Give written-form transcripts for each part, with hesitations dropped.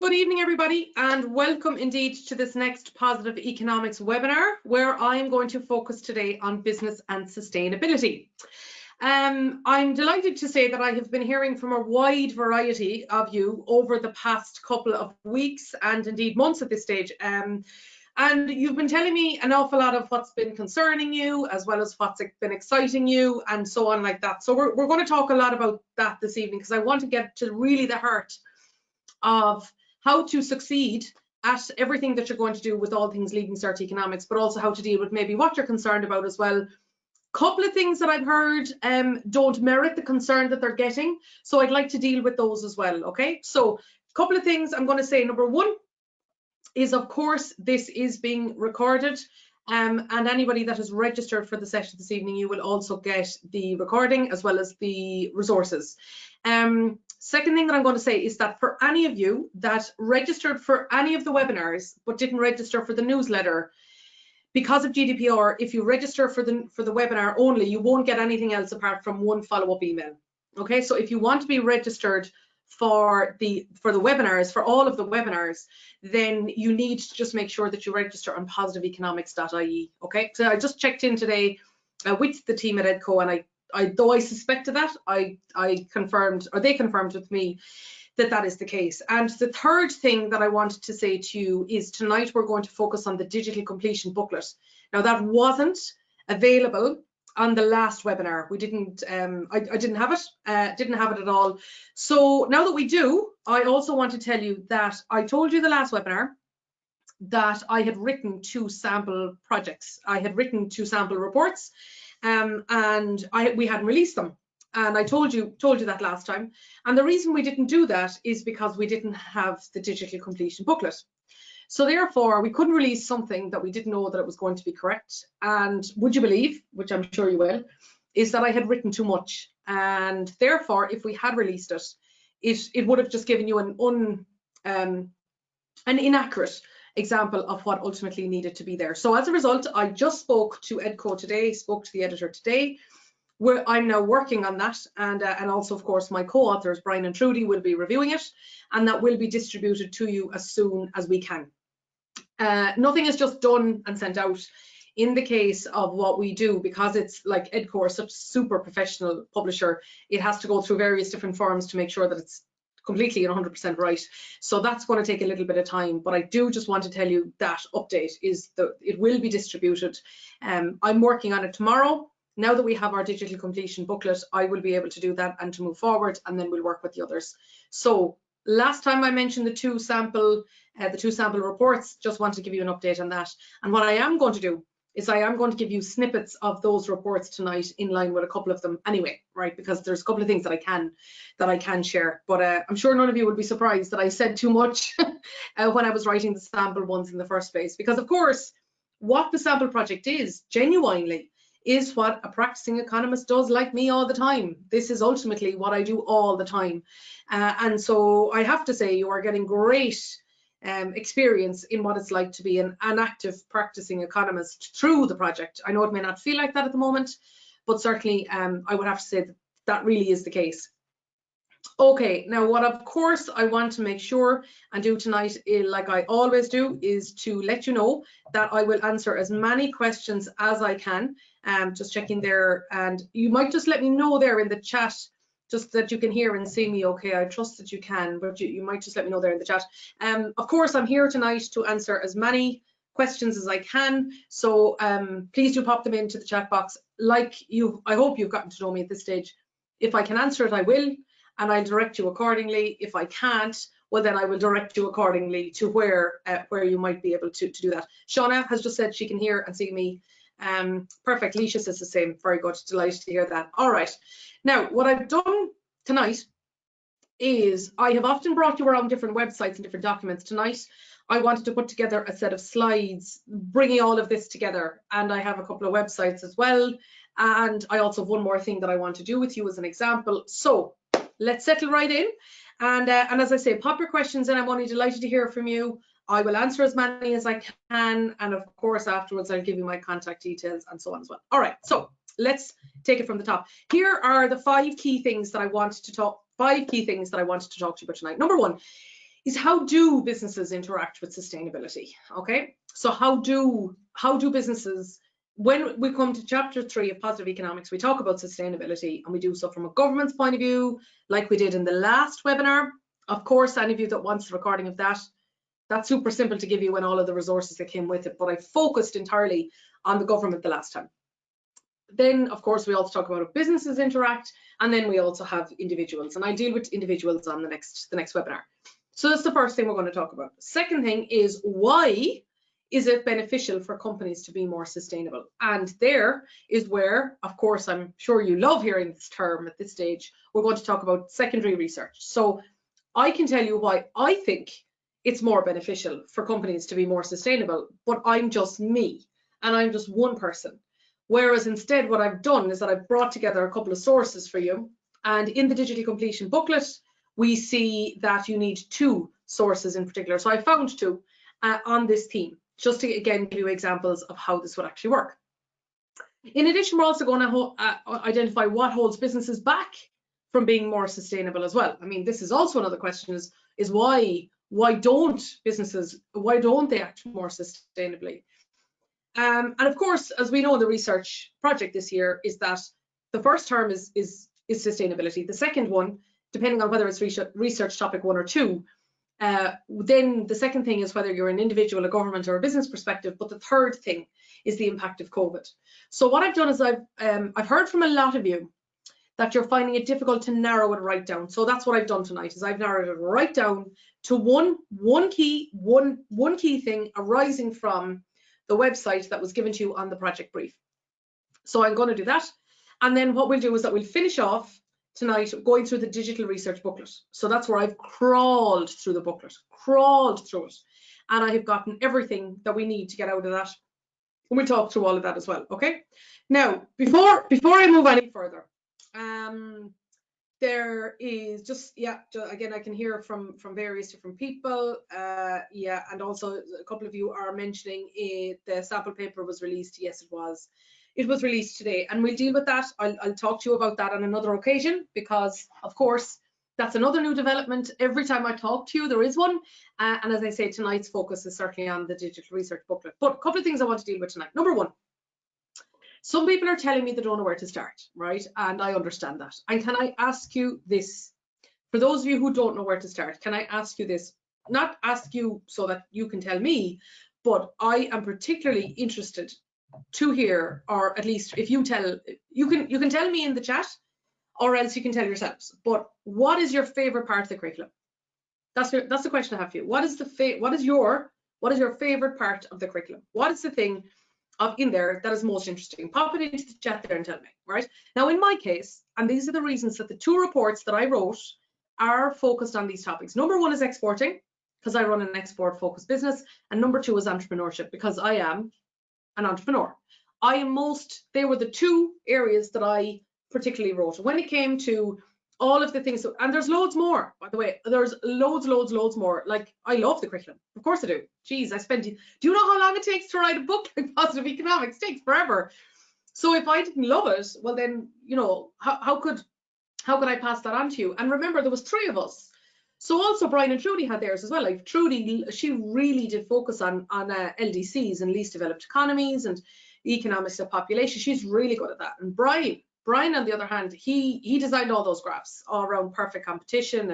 Good evening, everybody, and welcome indeed to this next Positive Economics webinar, where I'm going to focus today on business and sustainability. I'm delighted to say that I have been hearing from a wide variety of you over the past couple of weeks and indeed months at this stage. And you've been telling me an awful lot of what's been concerning you, as well as what's been exciting you, and so on like that. So we're going to talk a lot about that this evening, because I want to get to really the heart of how to succeed at everything that you're going to do with all things leading cert economics, but also how to deal with maybe what you're concerned about as well. Couple of things that I've heard don't merit the concern that they're getting, so I'd like to deal with those as well. Okay, so a couple of things I'm going to say. Number one is, of course, this is being recorded, and anybody that has registered for the session this evening, you will also get the recording as well as the resources. Second thing that I'm going to say is that for any of you that registered for any of the webinars but didn't register for the newsletter, because of GDPR, if you register for the webinar only, you won't get anything else apart from one follow-up email. Okay, so if you want to be registered for the webinars, for all of the webinars, then you need to just make sure that you register on positiveeconomics.ie. Okay, so I just checked in today with the team at Edco, and though I suspected that, I confirmed, or they confirmed with me, that is the case. And the third thing that I wanted to say to you is tonight we're going to focus on the digital completion booklet. Now, that wasn't available on the last webinar. We didn't, I didn't have it at all. So now that we do, I also want to tell you that I told you the last webinar that I had written 2 sample projects. I had written 2 sample reports, and we hadn't released them. And I told you that last time. And the reason we didn't do that is because we didn't have the digital completion booklet. So therefore, we couldn't release something that we didn't know that it was going to be correct. And would you believe, which I'm sure you will, is that I had written too much. And therefore, if we had released it, it would have just given you an inaccurate example of what ultimately needed to be there. So as a result, I just spoke to Edco today, spoke to the editor today, where I'm now working on that, and also, of course, my co-authors, Brian and Trudy, will be reviewing it, and that will be distributed to you as soon as we can. Nothing is just done and sent out. In the case of what we do, because it's like Edco, such a super professional publisher, it has to go through various different forms to make sure that it's completely and 100% right. So that's going to take a little bit of time, but I do just want to tell you that update is that it will be distributed. I'm working on it tomorrow. Now that we have our digital completion booklet, I will be able to do that and to move forward, and then we'll work with the others. So last time I mentioned the two sample reports, just want to give you an update on that. And what I am going to do is I am going to give you snippets of those reports tonight, in line with a couple of them anyway, right? Because there's a couple of things that I can share, but I'm sure none of you will be surprised that I said too much when I was writing the sample ones in the first place, because of course, what the sample project is genuinely is what a practicing economist does, like me, all the time. This is ultimately what I do all the time. And so I have to say, you are getting great experience in what it's like to be an active practicing economist through the project. I know it may not feel like that at the moment, but certainly I would have to say that really is the case. Okay, now what of course I want to make sure and do tonight, like I always do, is to let you know that I will answer as many questions as I can. Just checking there, and you might just let me know there in the chat, just that you can hear and see me okay. I trust that you can, but you might just let me know there in the chat. Of course, I'm here tonight to answer as many questions as I can, so please do pop them into the chat box. Like I hope you've gotten to know me at this stage. If I can answer it, I will, and I'll direct you accordingly. If I can't, well, then I will direct you accordingly to where you might be able to do that. Shauna has just said she can hear and see me. Perfect. Leisha says the same. Very good. Delighted to hear that. All right. Now, what I've done tonight is I have often brought you around different websites and different documents. Tonight, I wanted to put together a set of slides bringing all of this together, and I have a couple of websites as well. And I also have one more thing that I want to do with you as an example. So let's settle right in. And as I say, pop your questions in. I'm only delighted to hear from you. I will answer as many as I can, and of course afterwards I'll give you my contact details and so on as well. All right, so let's take it from the top. Here are the 5 key things that I wanted to talk to you about tonight. Number 1 is how do businesses interact with sustainability? Okay, so how do businesses, when we come to chapter 3 of Positive Economics, we talk about sustainability, and we do so from a government's point of view, like we did in the last webinar. Of course, any of you that wants the recording of that, that's super simple to give you and all of the resources that came with it, but I focused entirely on the government the last time. Then, of course, we also talk about how businesses interact, and then we also have individuals, and I deal with individuals on the next webinar. So that's the first thing we're going to talk about. Second thing is, why is it beneficial for companies to be more sustainable? And there is where, of course, I'm sure you love hearing this term at this stage, we're going to talk about secondary research. So I can tell you why I think it's more beneficial for companies to be more sustainable, but I'm just me, and I'm just one person. Whereas instead, what I've done is that I've brought together a couple of sources for you. And in the digital completion booklet, we see that you need 2 sources in particular. So I found 2 on this theme, just to again give you examples of how this would actually work. In addition, we're also going to identify what holds businesses back from being more sustainable as well. I mean, this is also another question: is why don't businesses, why don't they act more sustainably? And of course, as we know, the research project this year is that the first term is sustainability. The second one, depending on whether it's research topic 1 or 2, then the second thing is whether you're an individual, a government, or a business perspective. But the third thing is the impact of COVID. So what I've done is I've heard from a lot of you that you're finding it difficult to narrow it right down. So that's what I've done tonight, is I've narrowed it right down to one key thing arising from the website that was given to you on the project brief. So I'm going to do that. And then what we'll do is that we'll finish off tonight going through the digital research booklet. So that's where I've crawled through the booklet, crawled through it. And I have gotten everything that we need to get out of that. And we'll talk through all of that as well, okay? Now, before I move any further, there is just, again, I can hear from various different people, and also a couple of you are mentioning the sample paper was released. Yes, it was. It was released today, and we'll deal with that. I'll talk to you about that on another occasion, because of course that's another new development. Every time I talk to you, there is one, and as I say, tonight's focus is certainly on the digital research booklet. But a couple of things I want to deal with tonight. Number one, some people are telling me they don't know where to start, right? And I understand that. And can I ask you this? For those of you who don't know where to start, can I ask you this? Not ask you so that you can tell me, but I am particularly interested to hear, or at least if you tell, you can tell me in the chat, or else you can tell yourselves. But what is your favorite part of the curriculum? That's the question I have for you. What is your favorite part of the curriculum? What is the thing in there that is most interesting? Pop it into the chat there and tell me, right? Now, in my case, and these are the reasons that the 2 reports that I wrote are focused on these topics. Number 1 is exporting, because I run an export focused business, and number 2 is entrepreneurship, because I am an entrepreneur. They were the 2 areas that I particularly wrote. When it came to all of the things, and there's loads more, by the way, there's loads more. Like, I love the curriculum, of course I do. Geez, do you know how long it takes to write a book like Positive Economics? It takes forever. So if I didn't love it, well then, you know, how could I pass that on to you? And remember, there was 3 of us. So also Brian and Trudy had theirs as well. Like Trudy, she really did focus on LDCs and least developed economies and economics of population. She's really good at that. And Brian, on the other hand, he designed all those graphs all around perfect competition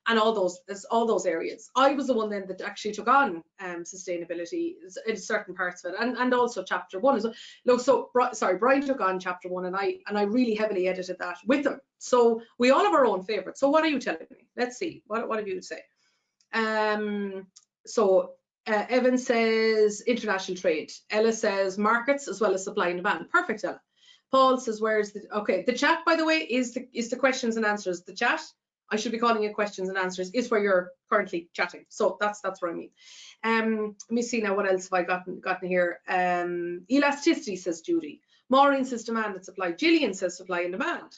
and all those areas. I was the one then that actually took on sustainability in certain parts of it, and also chapter 1 as well. No, so sorry, Brian took on chapter 1, and I really heavily edited that with him. So we all have our own favorites. So what are you telling me? Let's see. What have you to say? Evan says international trade. Ella says markets as well as supply and demand. Perfect, Ella. Paul says, where's the chat, by the way, is the questions and answers. The chat, I should be calling it questions and answers, is where you're currently chatting. So that's what I mean. Let me see now, what else have I gotten here? Elasticity, says Judy. Maureen says demand and supply. Gillian says supply and demand.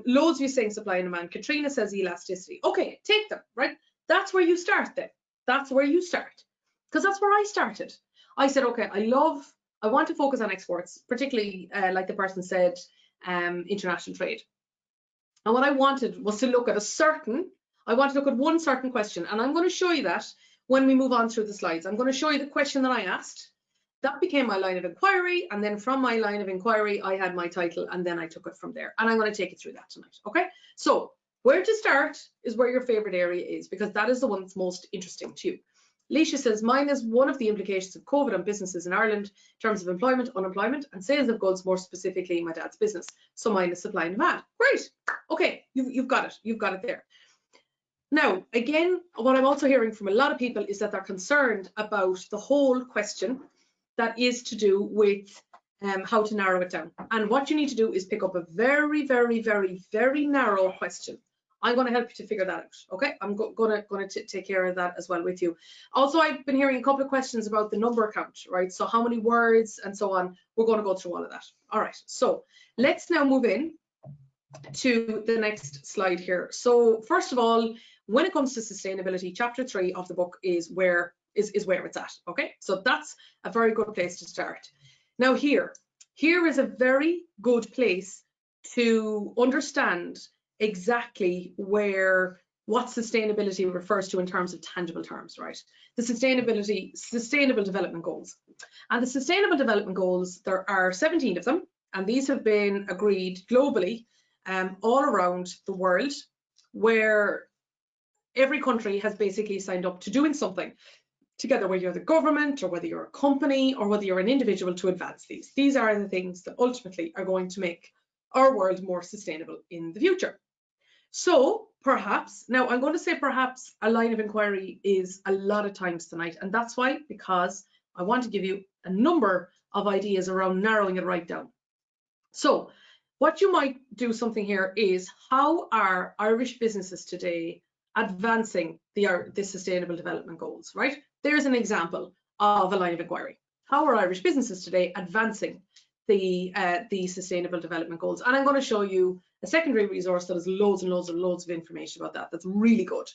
Loads of you saying supply and demand. Katrina says elasticity. Okay, take them, right? That's where you start then. That's where you start. Because that's where I started. I said, okay, I want to focus on exports, particularly like the person said, international trade. And what I wanted was to look at I want to look at one certain question, and I'm going to show you that when we move on through the slides. I'm going to show you the question that I asked. That became my line of inquiry, and then from my line of inquiry, I had my title, and then I took it from there. And I'm going to take you through that tonight, okay? So where to start is where your favorite area is, because that is the one that's most interesting to you. Leisha says, mine is one of the implications of COVID on businesses in Ireland in terms of employment, unemployment, and sales of goods, more specifically my dad's business. So mine is supply and demand. Great. Okay, you've got it. You've got it there. Now, again, what I'm also hearing from a lot of people is that they're concerned about the whole question that is to do with how to narrow it down. And what you need to do is pick up a very, very, very, very narrow question. I'm going to help you to figure that out, okay? I'm going to take care of that as well with you. Also, I've been hearing a couple of questions about the number count, right? So how many words and so on. We're going to go through all of that. All right, so let's now move in to the next slide here. So first of all, when it comes to sustainability, chapter 3 of the book is where it's at, okay? So that's a very good place to start. Now here is a very good place to understand exactly what sustainability refers to in terms of tangible terms, right? The sustainable development goals. And the sustainable development goals, there are 17 of them, and these have been agreed globally all around the world, where every country has basically signed up to doing something together, whether you're the government or whether you're a company or whether you're an individual, to advance these. These are the things that ultimately are going to make our world more sustainable in the future. So perhaps, now I'm going to say perhaps a line of inquiry is a lot of times tonight, and that's why, because I want to give you a number of ideas around narrowing it right down. So what you might do something here is, how are Irish businesses today advancing the sustainable development goals, right? There's an example of a line of inquiry. How are Irish businesses today advancing the sustainable development goals? And I'm going to show you a secondary resource that has loads and loads and loads of information about that. That's really good.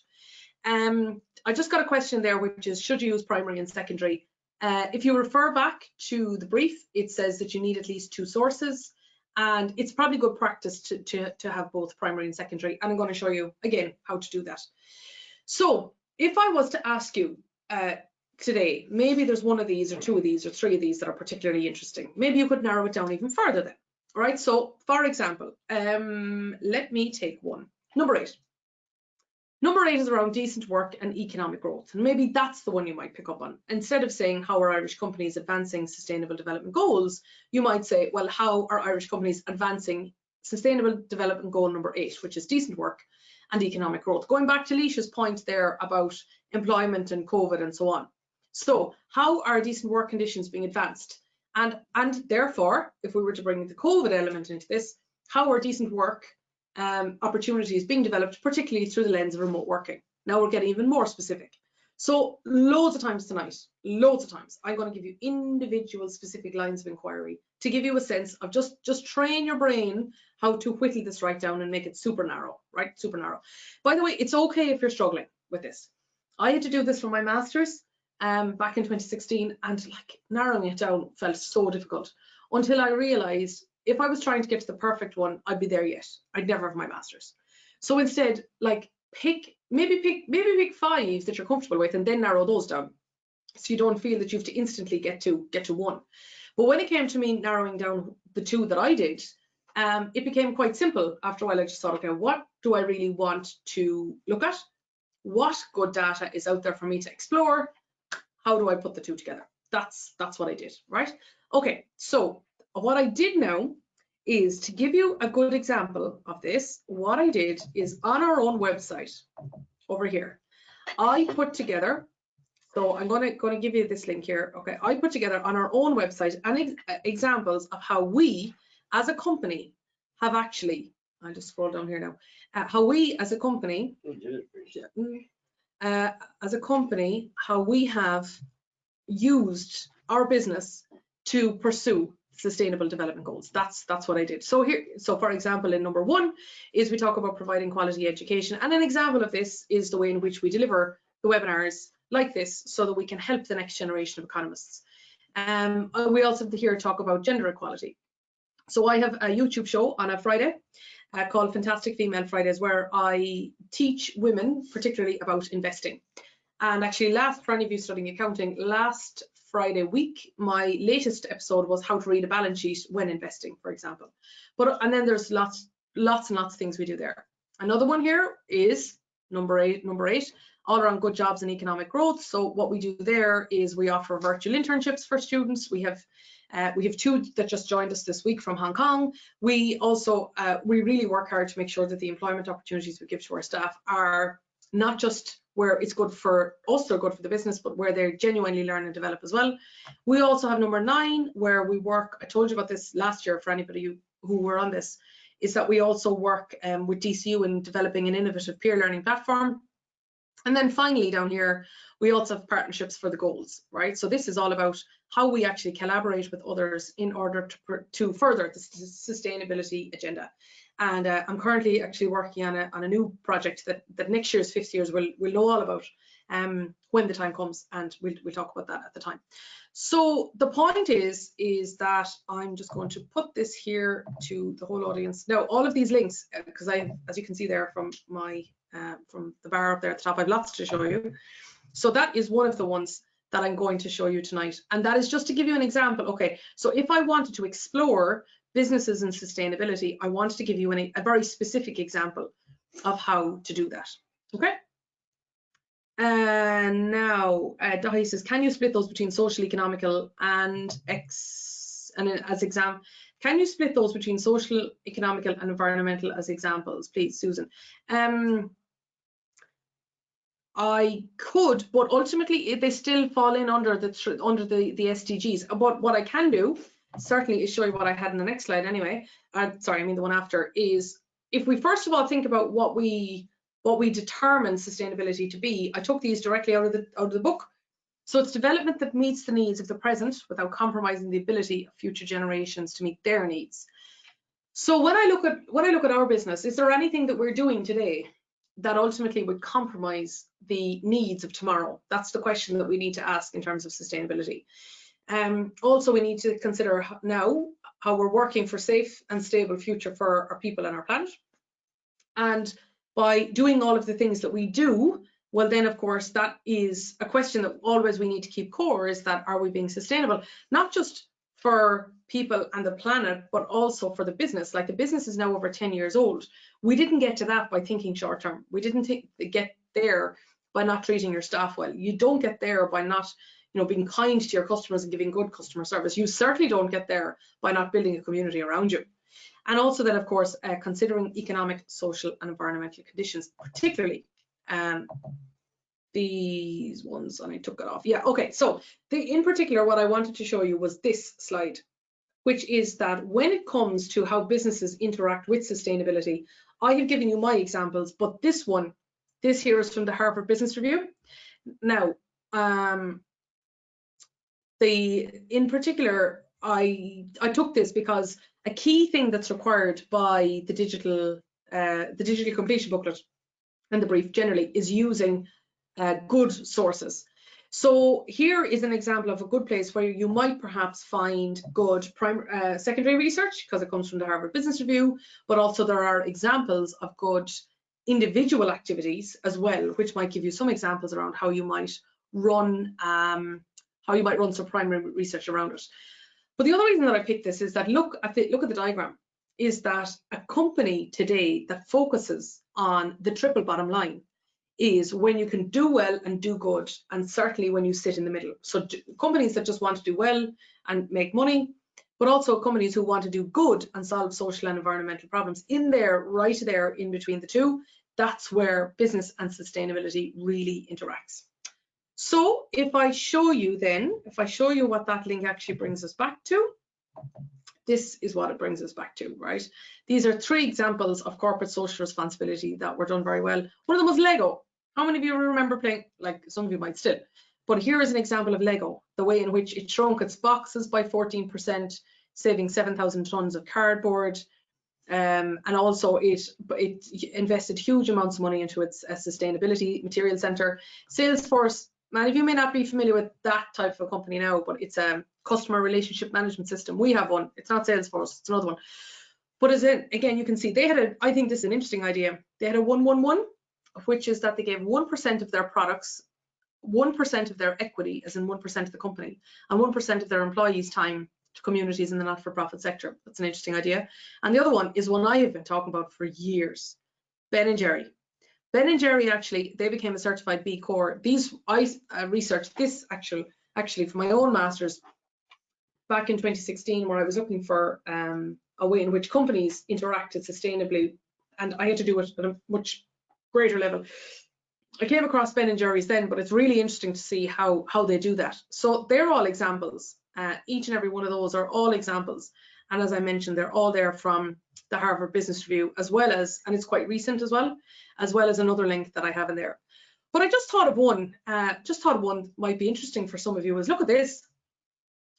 I just got a question there, which is, should you use primary and secondary? If you refer back to the brief, it says that you need at least 2 sources. And it's probably good practice to have both primary and secondary. And I'm going to show you again how to do that. So if I was to ask you today, maybe there's 1 of these or 2 of these or 3 of these that are particularly interesting. Maybe you could narrow it down even further then. All right. So for example, let me take one. Number 8. Number 8 is around decent work and economic growth. And maybe that's the one you might pick up on. Instead of saying, how are Irish companies advancing sustainable development goals, you might say, well, how are Irish companies advancing sustainable development goal number 8, which is decent work and economic growth. Going back to Leisha's point there about employment and COVID and so on. So how are decent work conditions being advanced? And therefore, if we were to bring the COVID element into this, how are decent work opportunities being developed, particularly through the lens of remote working? Now we're getting even more specific. So loads of times tonight, loads of times, I'm going to give you individual specific lines of inquiry to give you a sense of just train your brain how to whittle this right down and make it super narrow, right? Super narrow. By the way, it's okay if you're struggling with this. I had to do this for my master's back in 2016, and like narrowing it down felt so difficult until I realized if I was trying to get to the perfect one, I'd be there yet. I'd never have my master's. So instead, like maybe pick 5 that you're comfortable with and then narrow those down, so you don't feel that you have to instantly get to 1. But when it came to me narrowing down the 2 that I did, it became quite simple. After a while, I just thought, okay, what do I really want to look at? What good data is out there for me to explore? How do I put the 2 together? That's what I did, right? Okay, so what I did now is, to give you a good example of this, what I did is, on our own website over here, I put together, so I'm going to give you this link here. Okay, I put together on our own website examples of how we as a company have actually, I'll just scroll down here now, how we as a company, how we have used our business to pursue sustainable development goals. That's what I did. So here, so for example, in number 1 is we talk about providing quality education, and an example of this is the way in which we deliver the webinars like this so that we can help the next generation of economists. We also here talk about gender equality. So I have a YouTube show on a Friday called Fantastic Female Fridays, where I teach women particularly about investing. And actually, for any of you studying accounting, last Friday week, my latest episode was how to read a balance sheet when investing, for example. And then there's lots and lots of things we do there. Another one here is number eight, all around good jobs and economic growth. So what we do there is we offer virtual internships for students. We have 2 that just joined us this week from Hong Kong. We also we really work hard to make sure that the employment opportunities we give to our staff are not just where it's good for us or good for the business, but where they genuinely learn and develop as well. We also have number 9, where we work, I told you about this last year for anybody who were on this, is that we also work with DCU in developing an innovative peer learning platform. And then finally down here, we also have partnerships for the goals, right? So this is all about how we actually collaborate with others in order to further the sustainability agenda. And I'm currently actually working on a new project that next year's 5th years will know all about when the time comes, and we'll talk about that at the time. So the point is that I'm just going to put this here to the whole audience. Now, all of these links, because as you can see there from the bar up there at the top, I've lots to show you. So that is one of the ones that I'm going to show you tonight. And that is just to give you an example. Okay, so if I wanted to explore businesses and sustainability, I wanted to give you a very specific example of how to do that. Okay. And now, Dahi says, can you split those between social, economical, and can you split those between social, economical, and environmental as examples, please, Susan? I could, but ultimately they still fall in under the SDGs. But what I can do, certainly, is show you what I had in the next slide anyway. Sorry, I mean the one after, is if we first of all think about what we determine sustainability to be. I took these directly out of the book. So it's development that meets the needs of the present without compromising the ability of future generations to meet their needs. So when I look at our business, is there anything that we're doing today that ultimately would compromise the needs of tomorrow? That's the question that we need to ask in terms of sustainability. Also, we need to consider now how we're working for safe and stable future for our people and our planet. And by doing all of the things that we do, well then of course that is a question that always we need to keep core, is that are we being sustainable, not just for people and the planet, but also for the business. Like the business is now over 10 years old. We didn't get to that by thinking short term. We didn't get there by not treating your staff well. You don't get there by not being kind to your customers and giving good customer service. You certainly don't get there by not building a community around you. And also then, of course, considering economic, social and environmental conditions, particularly these ones, and I took it off. Yeah, okay, so in particular, what I wanted to show you was this slide, which is that when it comes to how businesses interact with sustainability, I have given you my examples, but this here is from the Harvard Business Review. Now, in particular, I took this because a key thing that's required by the digital completion booklet and the brief generally is using good sources. So here is an example of a good place where you might perhaps find good secondary research, because it comes from the Harvard Business Review, but also there are examples of good individual activities as well, which might give you some examples around how you might run some primary research around it. But the other reason that I picked this is that look at the diagram, is that a company today that focuses on the triple bottom line is when you can do well and do good, and certainly when you sit in the middle. So companies that just want to do well and make money, but also companies who want to do good and solve social and environmental problems, right there in between the two, that's where business and sustainability really interacts. So if I show you what that link actually brings us back to, this is what it brings us back to, right? These are 3 examples of corporate social responsibility that were done very well. One of them was Lego. How many of you remember playing? Like some of you might still. But here is an example of Lego, the way in which it shrunk its boxes by 14%, saving 7,000 tons of cardboard. And also it invested huge amounts of money into its sustainability material center. Salesforce many of you may not be familiar with that type of a company now, but it's a customer relationship management system. We have one. It's not Salesforce, it's another one. But as in, again, you can see they had I think this is an interesting idea. They had a 1-1-1, which is that they gave 1% of their products, 1% of their equity, as in 1% of the company, and 1% of their employees' time to communities in the not-for-profit sector. That's an interesting idea. And the other one is one I have been talking about for years, Ben & Jerry. Ben & Jerry, actually, they became a certified B Corp. I researched this actually for my own master's back in 2016, where I was looking for a way in which companies interacted sustainably, and I had to do it at a much greater level. I came across Ben & Jerry's then, but it's really interesting to see how they do that. So they're all examples. Each and every one of those are all examples. And as I mentioned, they're all there from the Harvard Business Review, as well as, and it's quite recent as well as another link that I have in there. But I just thought of one might be interesting for some of you. Is look at this.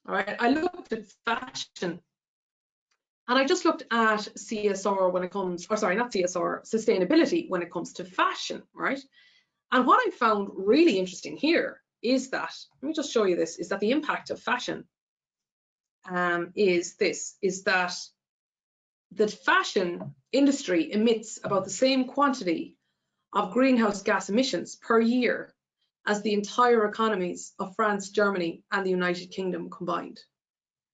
All right, I looked at fashion, and I just looked at CSR when it comes, or sorry, not CSR, sustainability when it comes to fashion, right? And what I found really interesting here is that, let me just show you this, is that the impact of fashion is that the fashion industry emits about the same quantity of greenhouse gas emissions per year as the entire economies of France, Germany, and the United Kingdom combined.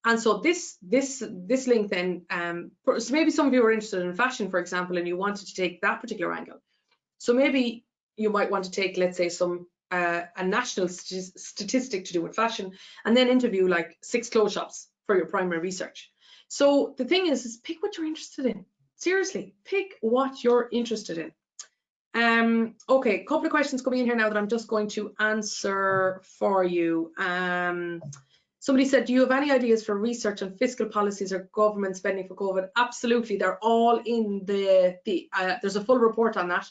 And so this link then, so maybe some of you are interested in fashion, for example, and you wanted to take that particular angle. So maybe you might want to take, let's say, a national statistic to do with fashion, and then interview like 6 clothes shops for your primary research. So the thing is pick what you're interested in. Seriously, pick what you're interested in. Okay, a couple of questions coming in here now that I'm just going to answer for you. Somebody said, do you have any ideas for research on fiscal policies or government spending for COVID? Absolutely, they're all in there's a full report on that,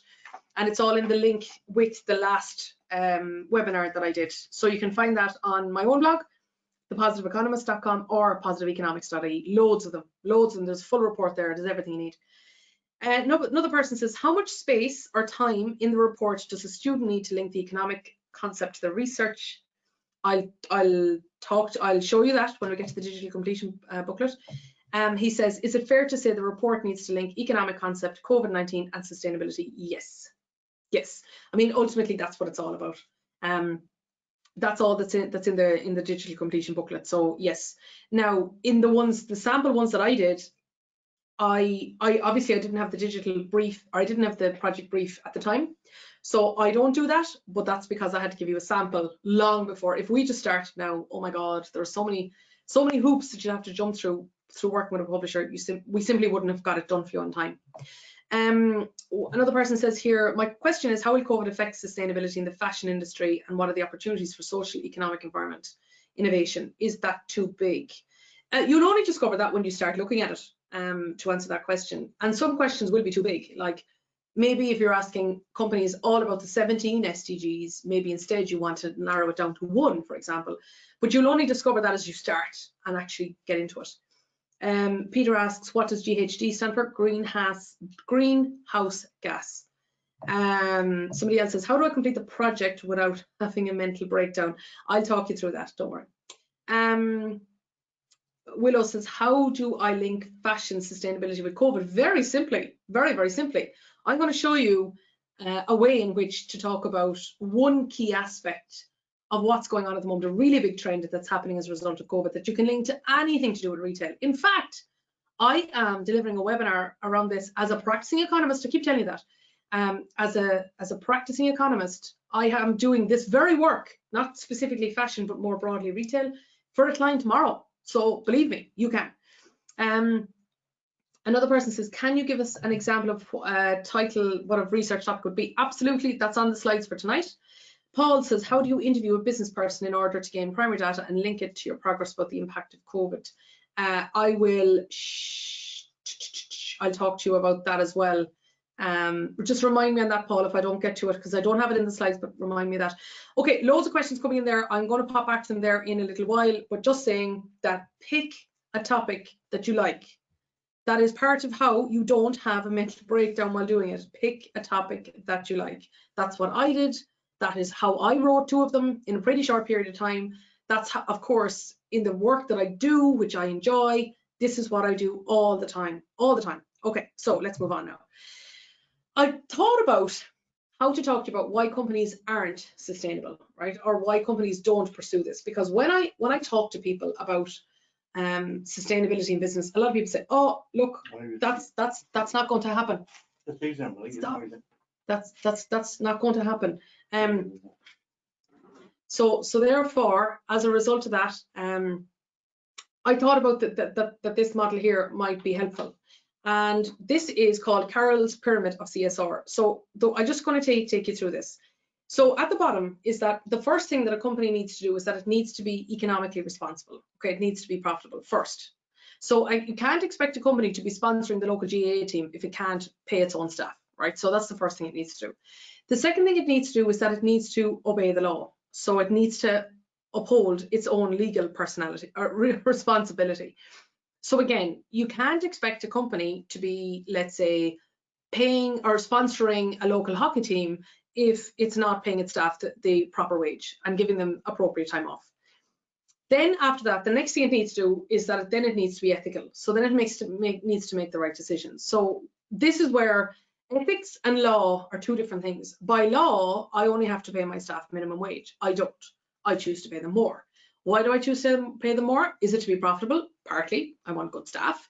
and it's all in the link with the last webinar that I did. So you can find that on my own blog, thepositiveeconomist.com, or positiveeconomics.ie. Loads of them, there's a full report there. There's everything you need. Another person says, how much space or time in the report does a student need to link the economic concept to the research? I'll show you that when we get to the digital completion booklet. He says, is it fair to say the report needs to link economic concept, COVID-19, and sustainability? Yes. I mean, ultimately, that's what it's all about. That's all that's in the digital completion booklet. So yes. Now, in the sample ones that I did, I obviously I didn't have the digital brief, or I didn't have the project brief at the time, so I don't do that. But that's because I had to give you a sample long before. If we just start now, oh my God, there are so many hoops that you have to jump through working with a publisher. We simply wouldn't have got it done for you on time. Another person says here, my question is, how will COVID affect sustainability in the fashion industry, and what are the opportunities for social, economic, environment innovation? Is that too big? You'll only discover that when you start looking at it. To answer that question, and some questions will be too big. Like maybe if you're asking companies all about the 17 SDGs, maybe instead you want to narrow it down to 1, for example. But you'll only discover that as you start and actually get into it. Peter asks, what does GHG stand for? Greenhouse gas. Somebody else says, how do I complete the project without having a mental breakdown? I'll talk you through that, don't worry. Willow says, how do I link fashion sustainability with COVID? Very simply, very simply. I'm going to show you a way in which to talk about one key aspect of what's going on at the moment, a really big trend that's happening as a result of COVID that you can link to anything to do with retail. In fact, I am delivering a webinar around this as a practicing economist. I keep telling you that. As a practicing economist, I am doing this very work, not specifically fashion, but more broadly retail, for a client tomorrow. So believe me, you can. Another person says, can you give us an example of title, what a research topic would be? Absolutely, that's on the slides for tonight. Paul says, how do you interview a business person in order to gain primary data and link it to your progress about the impact of COVID? I'll talk to you about that as well. Just remind me on that, Paul, if I don't get to it, because I don't have it in the slides, but remind me of that. Okay, loads of questions coming in there. I'm going to pop back to them there in a little while, but just saying that pick a topic that you like. That is part of how you don't have a mental breakdown while doing it. Pick a topic that you like. That's what I did. That is how I wrote 2 of them in a pretty short period of time. That's how, of course, in the work that I do, which I enjoy, this is what I do all the time, all the time. Okay, so let's move on now. I thought about how to talk to you about why companies aren't sustainable, right? Or why companies don't pursue this. Because when I talk to people about sustainability in business, a lot of people say, "Oh, look, that's not going to happen." Stop. That's not going to happen. So therefore, as a result of that, I thought about that this model here might be helpful. And this is called Carroll's Pyramid of CSR. So I'm just going to take you through this. So at the bottom is that the first thing that a company needs to do is that it needs to be economically responsible. Okay, it needs to be profitable first. So you can't expect a company to be sponsoring the local GAA team if it can't pay its own staff, right? So that's the first thing it needs to do. The second thing it needs to do is that it needs to obey the law. So it needs to uphold its own legal personality or responsibility. So again, you can't expect a company to be, let's say, paying or sponsoring a local hockey team if it's not paying its staff the proper wage and giving them appropriate time off. Then after that, the next thing it needs to do is that it needs to be ethical. So then it needs to make the right decisions. So this is where ethics and law are 2 different things. By law, I only have to pay my staff minimum wage. I don't. I choose to pay them more. Why do I choose to pay them more? Is it to be profitable? Partly, I want good staff.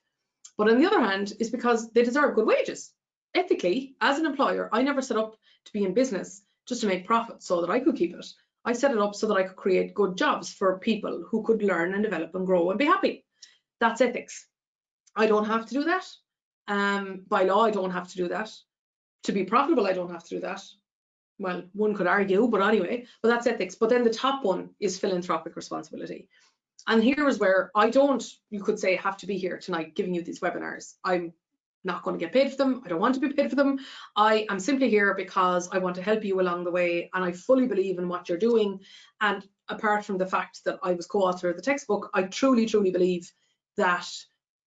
But on the other hand, it's because they deserve good wages. Ethically, as an employer, I never set up to be in business just to make profit so that I could keep it. I set it up so that I could create good jobs for people who could learn and develop and grow and be happy. That's ethics. I don't have to do that. By law, I don't have to do that. To be profitable, I don't have to do that. Well, one could argue, but anyway, but that's ethics. But then the top one is philanthropic responsibility. And here is where I don't, you could say, have to be here tonight giving you these webinars. I'm not going to get paid for them. I don't want to be paid for them. I am simply here because I want to help you along the way, and I fully believe in what you're doing. And apart from the fact that I was co-author of the textbook, I truly believe that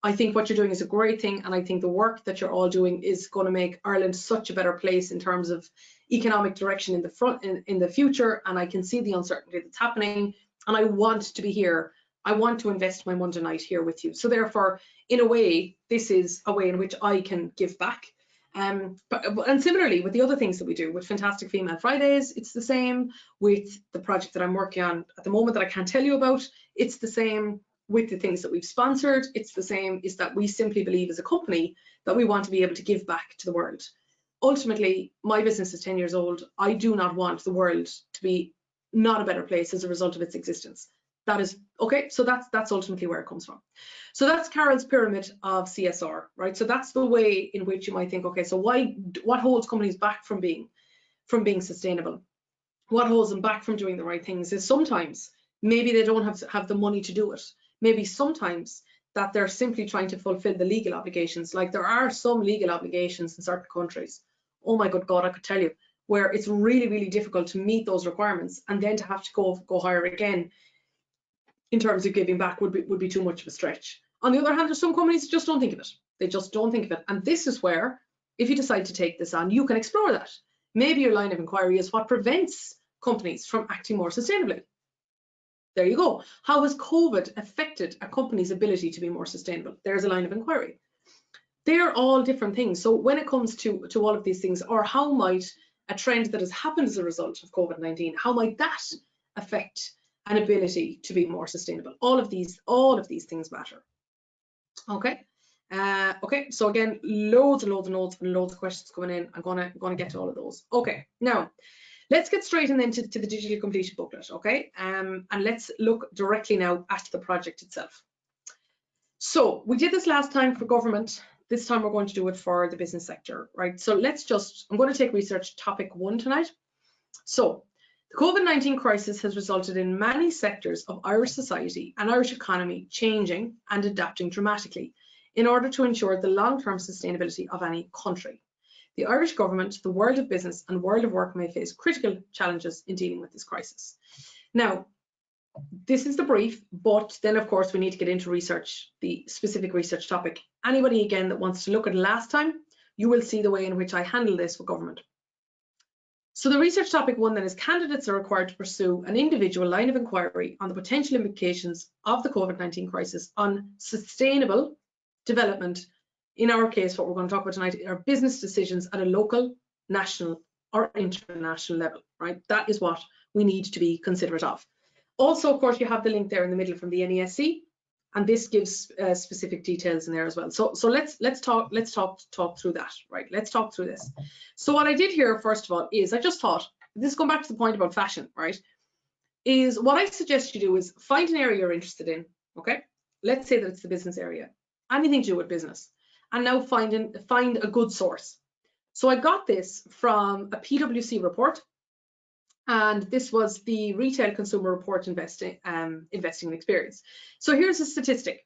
I think what you're doing is a great thing, and I think the work that you're all doing is going to make Ireland such a better place in terms of economic direction in the future. And I can see the uncertainty that's happening, and I want to be here. I want to invest my Monday night here with you. So therefore, in a way, this is a way in which I can give back. And similarly with the other things that we do, with Fantastic Female Fridays, it's the same. With the project that I'm working on at the moment that I can't tell you about, it's the same. With the things that we've sponsored, it's the same, is that we simply believe as a company that we want to be able to give back to the world. Ultimately, my business is 10 years old. I do not want the world to be not a better place as a result of its existence. That is okay. So that's ultimately where it comes from. So that's Carroll's Pyramid of CSR, right? So that's the way in which you might think, okay, so what holds companies back from being sustainable? What holds them back from doing the right things is sometimes maybe they don't have the money to do it. Maybe sometimes that they're simply trying to fulfill the legal obligations. Like there are some legal obligations in certain countries. Oh my good God, I could tell you, where it's really difficult to meet those requirements, and then to have to go higher again in terms of giving back would be too much of a stretch. On the other hand, there's some companies that just don't think of it. They just don't think of it. And this is where, if you decide to take this on, you can explore that. Maybe your line of inquiry is what prevents companies from acting more sustainably. There you go. How has COVID affected a company's ability to be more sustainable? There's a line of inquiry. They're all different things. So when it comes to all of these things, or how might a trend that has happened as a result of COVID-19, how might that affect an ability to be more sustainable? All of these things matter. Okay. Okay. So again, loads of questions coming in. I'm gonna get to all of those. Okay. Now, let's get straight in then to the digital completion booklet. Okay. And let's look directly now at the project itself. So we did this last time for government. This time we're going to do it for the business sector, right? So I'm going to take research topic 1 tonight. So the COVID-19 crisis has resulted in many sectors of Irish society and Irish economy changing and adapting dramatically in order to ensure the long-term sustainability of any country. The Irish government, the world of business and world of work may face critical challenges in dealing with this crisis. Now, this is the brief, but then of course we need to get into research, the specific research topic. Anybody again that wants to look at it last time, you will see the way in which I handle this with government. So the research topic 1 then is candidates are required to pursue an individual line of inquiry on the potential implications of the COVID-19 crisis on sustainable development. In our case, what we're going to talk about tonight are business decisions at a local, national or international level, right? That is what we need to be considerate of. Also, of course, you have the link there in the middle from the NESC, and this gives specific details in there as well. So let's talk through that, right? Let's talk through this. So what I did here, first of all, is I just thought, this is going back to the point about fashion, right? Is what I suggest you do is find an area you're interested in, okay? Let's say that it's the business area, anything to do with business, and now find a good source. So I got this from a PwC report, and this was the Retail Consumer Report Investing Experience. So here's a statistic.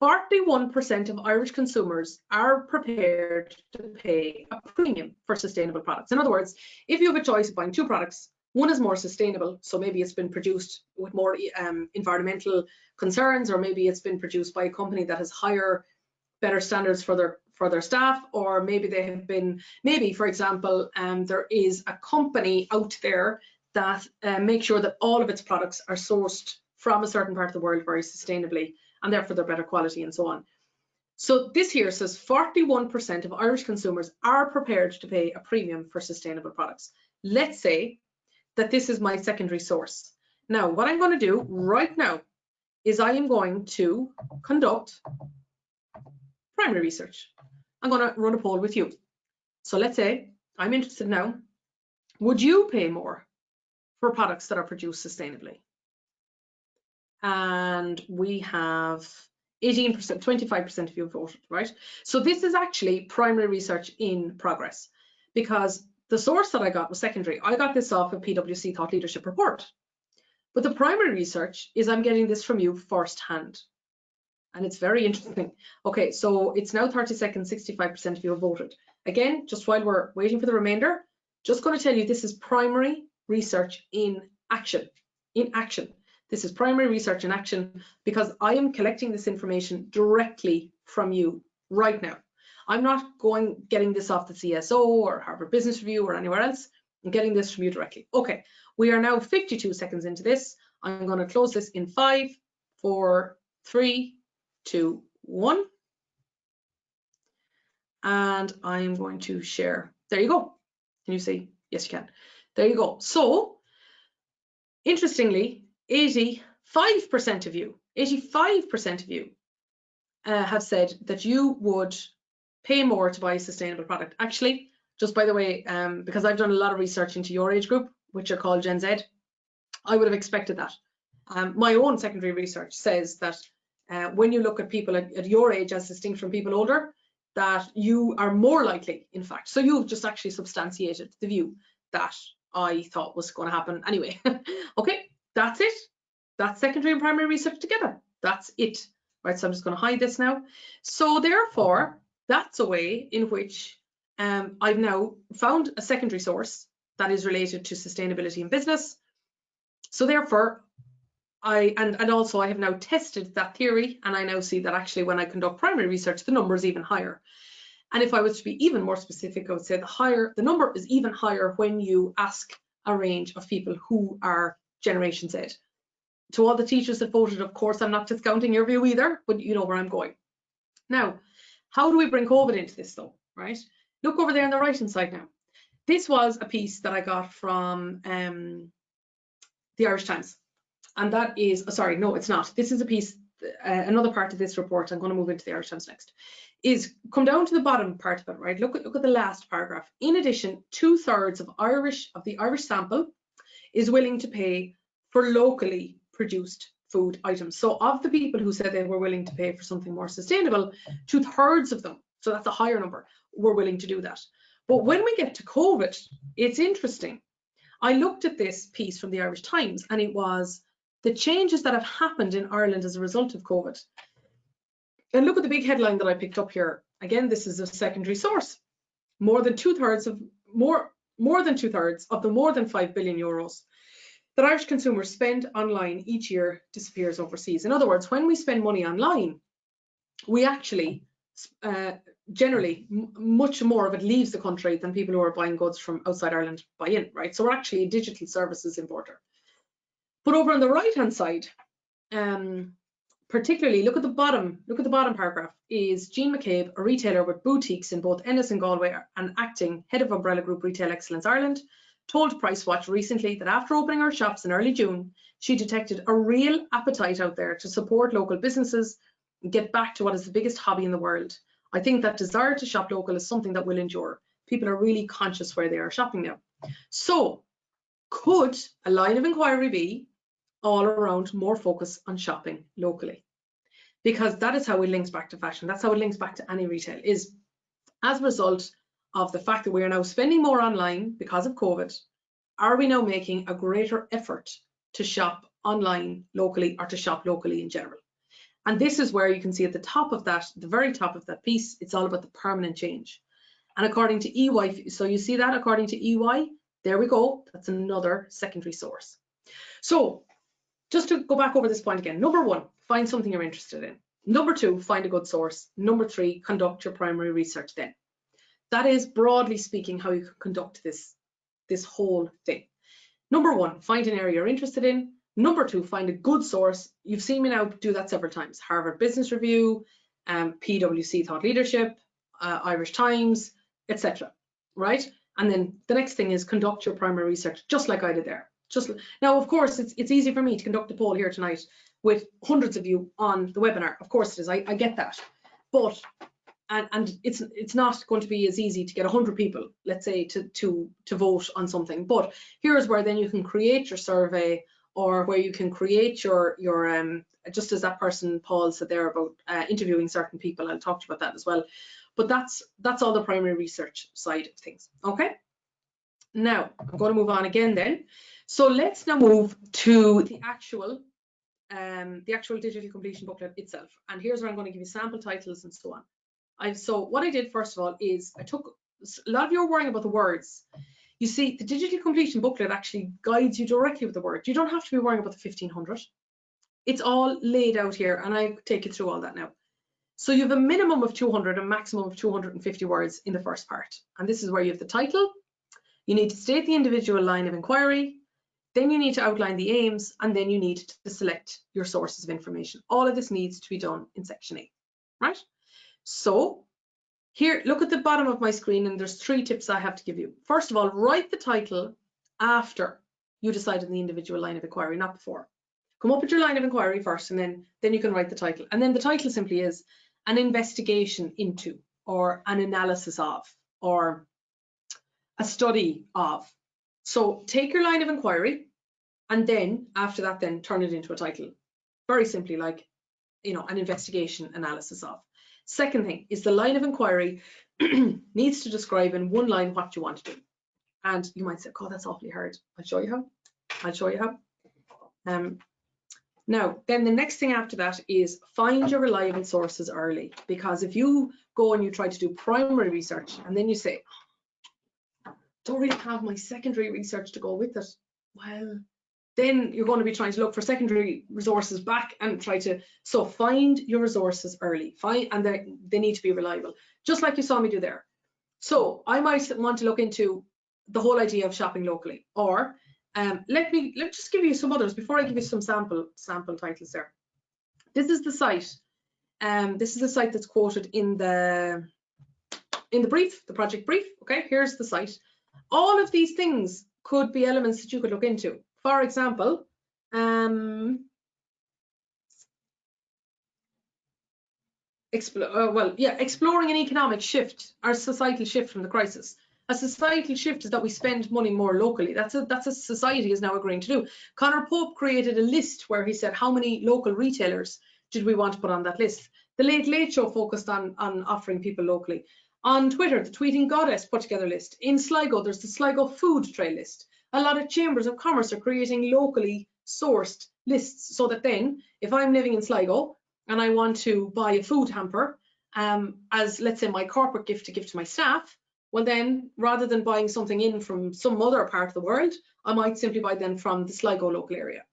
41% of Irish consumers are prepared to pay a premium for sustainable products. In other words, if you have a choice of buying 2 products, one is more sustainable, so maybe it's been produced with more environmental concerns, or maybe it's been produced by a company that has better standards for their staff, or maybe they have been, for example, there is a company out there that makes sure that all of its products are sourced from a certain part of the world very sustainably, and therefore they're better quality and so on. So this here says 41% of Irish consumers are prepared to pay a premium for sustainable products. Let's say that this is my secondary source. Now, what I'm going to do right now is I am going to conduct primary research. I'm going to run a poll with you. So let's say I'm interested now, would you pay more for products that are produced sustainably? And we have 18%, 25% of you voted, right? So this is actually primary research in progress, because the source that I got was secondary. I got this off a PwC Thought Leadership report. But the primary research is I'm getting this from you firsthand. And it's very interesting. Okay, so it's now 30 seconds, 65% of you have voted. Again, just while we're waiting for the remainder, just going to tell you this is primary research in action. This is primary research in action, because I am collecting this information directly from you right now. I'm not getting this off the CSO or Harvard Business Review or anywhere else. I'm getting this from you directly. Okay, we are now 52 seconds into this. I'm going to close this in 5, 4, 3, 2, 1. And I'm going to share. There you go. Can you see? Yes, you can. There you go. So, interestingly, 85% of you have said that you would pay more to buy a sustainable product. Actually, just by the way, because I've done a lot of research into your age group, which are called Gen Z, I would have expected that. My own secondary research says that when you look at people at your age as distinct from people older, that you are more likely, in fact. So you've just actually substantiated the view that I thought was going to happen anyway. Okay, that's it. That's secondary and primary research together. That's it. Right, so I'm just going to hide this now. So therefore, that's a way in which I've now found a secondary source that is related to sustainability in business. So therefore, I have now tested that theory, and I now see that actually when I conduct primary research, the number is even higher. And if I was to be even more specific, I would say the number is even higher when you ask a range of people who are Generation Z. To all the teachers that voted, of course, I'm not discounting your view either, but you know where I'm going. Now, how do we bring COVID into this though, right? Look over there on the right-hand side now. This was a piece that I got from the Irish Times. And that is, sorry, no, it's not. This is a piece, another part of this report, I'm going to move into the Irish Times next, is come down to the bottom part of it, right? Look at the last paragraph. In addition, 2/3 of the Irish sample is willing to pay for locally produced food items. So of the people who said they were willing to pay for something more sustainable, 2/3 of them, so that's a higher number, were willing to do that. But when we get to COVID, it's interesting. I looked at this piece from the Irish Times, and it was the changes that have happened in Ireland as a result of COVID. And look at the big headline that I picked up here. Again, this is a secondary source. More than 2/3 of the more than 5 billion euros that Irish consumers spend online each year disappears overseas. In other words, when we spend money online, we actually generally much more of it leaves the country than people who are buying goods from outside Ireland buy in, right? So we're actually a digital services importer. But over on the right hand side, particularly look at the bottom paragraph, is Jean McCabe, a retailer with boutiques in both Ennis and Galway and acting head of Umbrella Group Retail Excellence Ireland, told PriceWatch recently that after opening her shops in early June, she detected a real appetite out there to support local businesses and get back to what is the biggest hobby in the world. I think that desire to shop local is something that will endure. People are really conscious where they are shopping now. So could a line of inquiry be all around more focus on shopping locally? Because that is how it links back to fashion. That's how it links back to any retail, is as a result of the fact that we are now spending more online because of COVID, are we now making a greater effort to shop online locally or to shop locally in general? And this is where you can see at the top of that, the very top of that piece, it's all about the permanent change. And according to EY, so you see that according to EY, there we go, that's another secondary source. So just to go back over this point again, number one, find something you're interested in. Number two, find a good source. Number three, conduct your primary research then. That is broadly speaking how you can conduct this whole thing. Number one, find an area you're interested in. Number two, find a good source. You've seen me now do that several times. Harvard Business Review, PwC Thought Leadership, Irish Times, etc. Right? And then the next thing is conduct your primary research, just like I did there. Now, of course, it's easy for me to conduct a poll here tonight with hundreds of you on the webinar. Of course it is. I get that. But and it's not going to be as easy to get 100 people, let's say, to vote on something. But here's where then you can create your survey, or where you can create your just as that person Paul said there about interviewing certain people. I'll talk to you about that as well. But that's all the primary research side of things. Okay. Now I'm going to move on again then. So let's now move to the actual digital completion booklet itself. And here's where I'm going to give you sample titles and so on. So what I did first of all is I took, a lot of you are worrying about the words. You see, the digital completion booklet actually guides you directly with the words. You don't have to be worrying about the 1500. It's all laid out here, and I take you through all that now. So you have a minimum of 200 and maximum of 250 words in the first part. And this is where you have the title. You need to state the individual line of inquiry. Then you need to outline the aims, and then you need to select your sources of information. All of this needs to be done in section A, right? So here, look at the bottom of my screen, and there's 3 tips I have to give you. First of all, write the title after you decide on the individual line of inquiry, not before. Come up with your line of inquiry first, and then you can write the title. And then the title simply is an investigation into, or an analysis of, or a study of. So take your line of inquiry, and then after that, then turn it into a title. Very simply, like, you know, an investigation analysis of. Second thing is the line of inquiry needs to describe in one line what you want to do. And you might say, oh, that's awfully hard. I'll show you how. I'll show you how. Now, then the next thing after that is find your reliable sources early. Because if you go and you try to do primary research and then you say, don't really have my secondary research to go with it, well, then you're going to be trying to look for secondary resources back and try to, so find your resources early, and they need to be reliable, just like you saw me do there. So I might want to look into the whole idea of shopping locally, or let me just give you some others before I give you some sample titles there. This is the site. This is the site that's quoted in the brief, the project brief. Okay, here's the site. All of these things could be elements that you could look into. For example, exploring an economic shift or societal shift from the crisis. A societal shift is that we spend money more locally. That's a society is now agreeing to do. Conor Pope created a list where he said how many local retailers did we want to put on that list. The Late Late Show focused on offering people locally. On Twitter, the Tweeting Goddess put together a list. In Sligo, there's the Sligo Food Tray list. A lot of chambers of commerce are creating locally sourced lists so that then, if I'm living in Sligo and I want to buy a food hamper as, let's say, my corporate gift to give to my staff, well then, rather than buying something in from some other part of the world, I might simply buy them from the Sligo local area.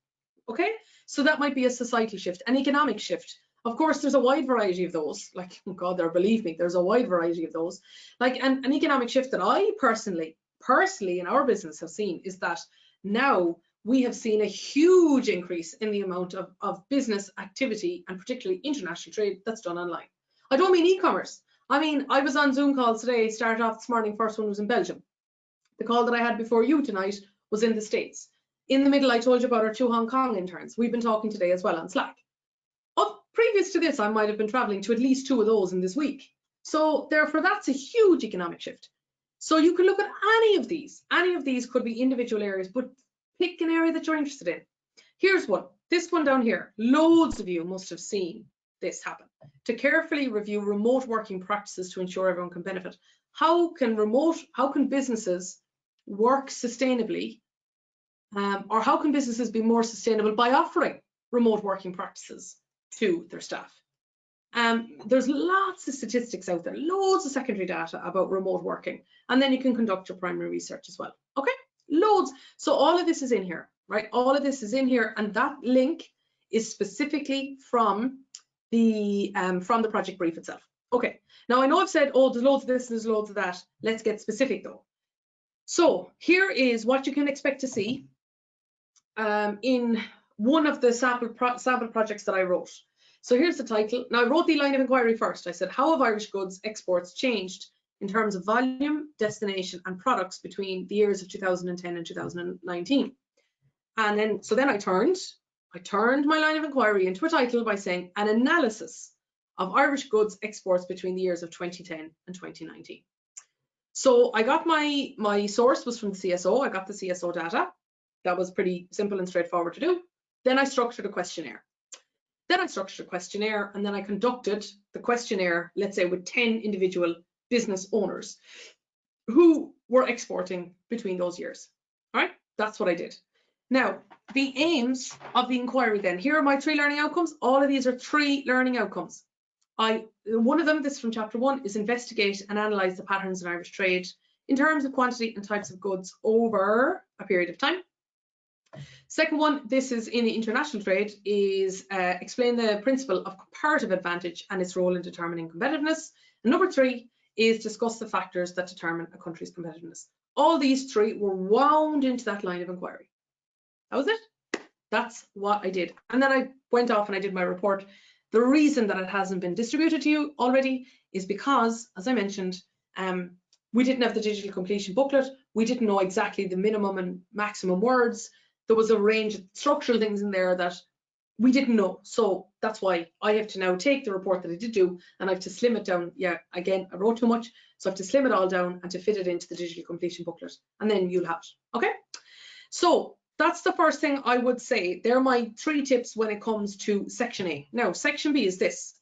Okay, so that might be a societal shift, an economic shift. Of course, there's a wide variety of those. Like, oh God, believe me, there's a wide variety of those. Like, an economic shift that I personally in our business have seen is that now we have seen a huge increase in the amount of business activity, and particularly international trade, that's done online. I don't mean e-commerce. I mean, I was on Zoom calls today, started off this morning, first one was in Belgium. The call that I had before you tonight was in the States. In the middle, I told you about our 2 Hong Kong interns. We've been talking today as well on Slack. Previous to this, I might have been traveling to at least 2 of those in this week. So therefore, that's a huge economic shift. So you can look at any of these. Any of these could be individual areas, but pick an area that you're interested in. Here's one. This one down here. Loads of you must have seen this happen. To carefully review remote working practices to ensure everyone can benefit. How can businesses work sustainably, or how can businesses be more sustainable by offering remote working practices to their staff? There's lots of statistics out there, loads of secondary data about remote working, and then you can conduct your primary research as well. Okay, loads. So all of this is in here, right? All of this is in here, and that link is specifically from the project brief itself. Okay, now I know I've said, oh, there's loads of this, there's loads of that. Let's get specific though. So here is what you can expect to see in one of the sample projects that I wrote. So here's the title. Now I wrote the line of inquiry first. I said, how have Irish goods exports changed in terms of volume, destination and products between the years of 2010 and 2019? And then, so then I turned my line of inquiry into a title by saying an analysis of Irish goods exports between the years of 2010 and 2019. So I got my source was from the CSO. I got the CSO data. That was pretty simple and straightforward to do. Then I structured a questionnaire. And then I conducted the questionnaire, let's say with 10 individual business owners who were exporting between those years. All right, that's what I did. Now, the aims of the inquiry then, here are my 3 learning outcomes. All of these are 3 learning outcomes. One of them, this is from chapter 1, is investigate and analyse the patterns in Irish trade in terms of quantity and types of goods over a period of time. Second one, this is in the international trade, is explain the principle of comparative advantage and its role in determining competitiveness. And number 3 is discuss the factors that determine a country's competitiveness. All these 3 were wound into that line of inquiry. That was it. That's what I did. And then I went off and I did my report. The reason that it hasn't been distributed to you already is because, as I mentioned, we didn't have the digital completion booklet. We didn't know exactly the minimum and maximum words. There was a range of structural things in there that we didn't know. So that's why I have to now take the report that I did do and I have to slim it down. Yeah, again, I wrote too much. So I have to slim it all down and to fit it into the digital completion booklet. And then you'll have it. Okay. So that's the first thing I would say. They're my 3 tips when it comes to section A. Now, section B is this.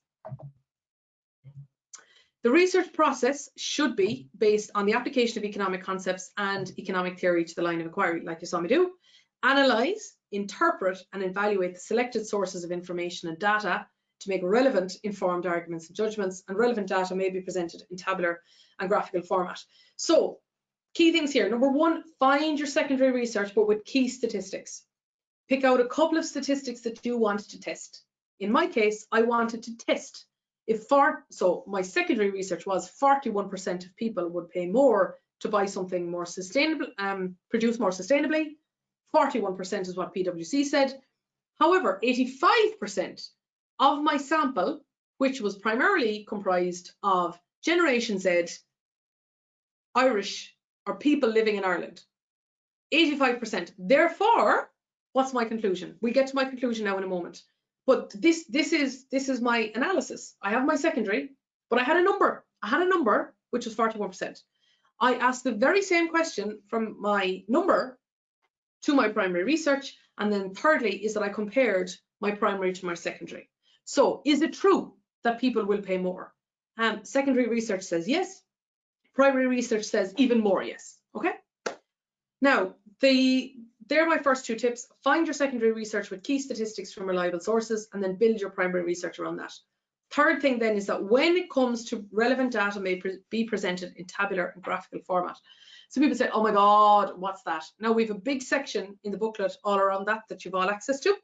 The research process should be based on the application of economic concepts and economic theory to the line of inquiry, like you saw me do. Analyze, interpret, and evaluate the selected sources of information and data to make relevant, informed arguments and judgments, and relevant data may be presented in tabular and graphical format. So, key things here. Number 1, find your secondary research, but with key statistics. Pick out a couple of statistics that you want to test. In my case, I wanted to test so my secondary research was 41% of people would pay more to buy something more sustainable, produce more sustainably. 41% is what PwC said. However, 85% of my sample, which was primarily comprised of Generation Z, Irish, or people living in Ireland, 85%. Therefore, what's my conclusion? We'll get to my conclusion now in a moment. But this is my analysis. I have my secondary, but I had a number. I had a number, which was 41%. I asked the very same question from my number to my primary research. And then thirdly is that I compared my primary to my secondary. So is it true that people will pay more? Secondary research says yes. Primary research says even more yes. Okay. Now, they're my first 2 tips. Find your secondary research with key statistics from reliable sources and then build your primary research around that. Third thing then is that when it comes to relevant data may be presented in tabular and graphical format. So people say, oh my God, what's that? Now we have a big section in the booklet all around that you've all access to.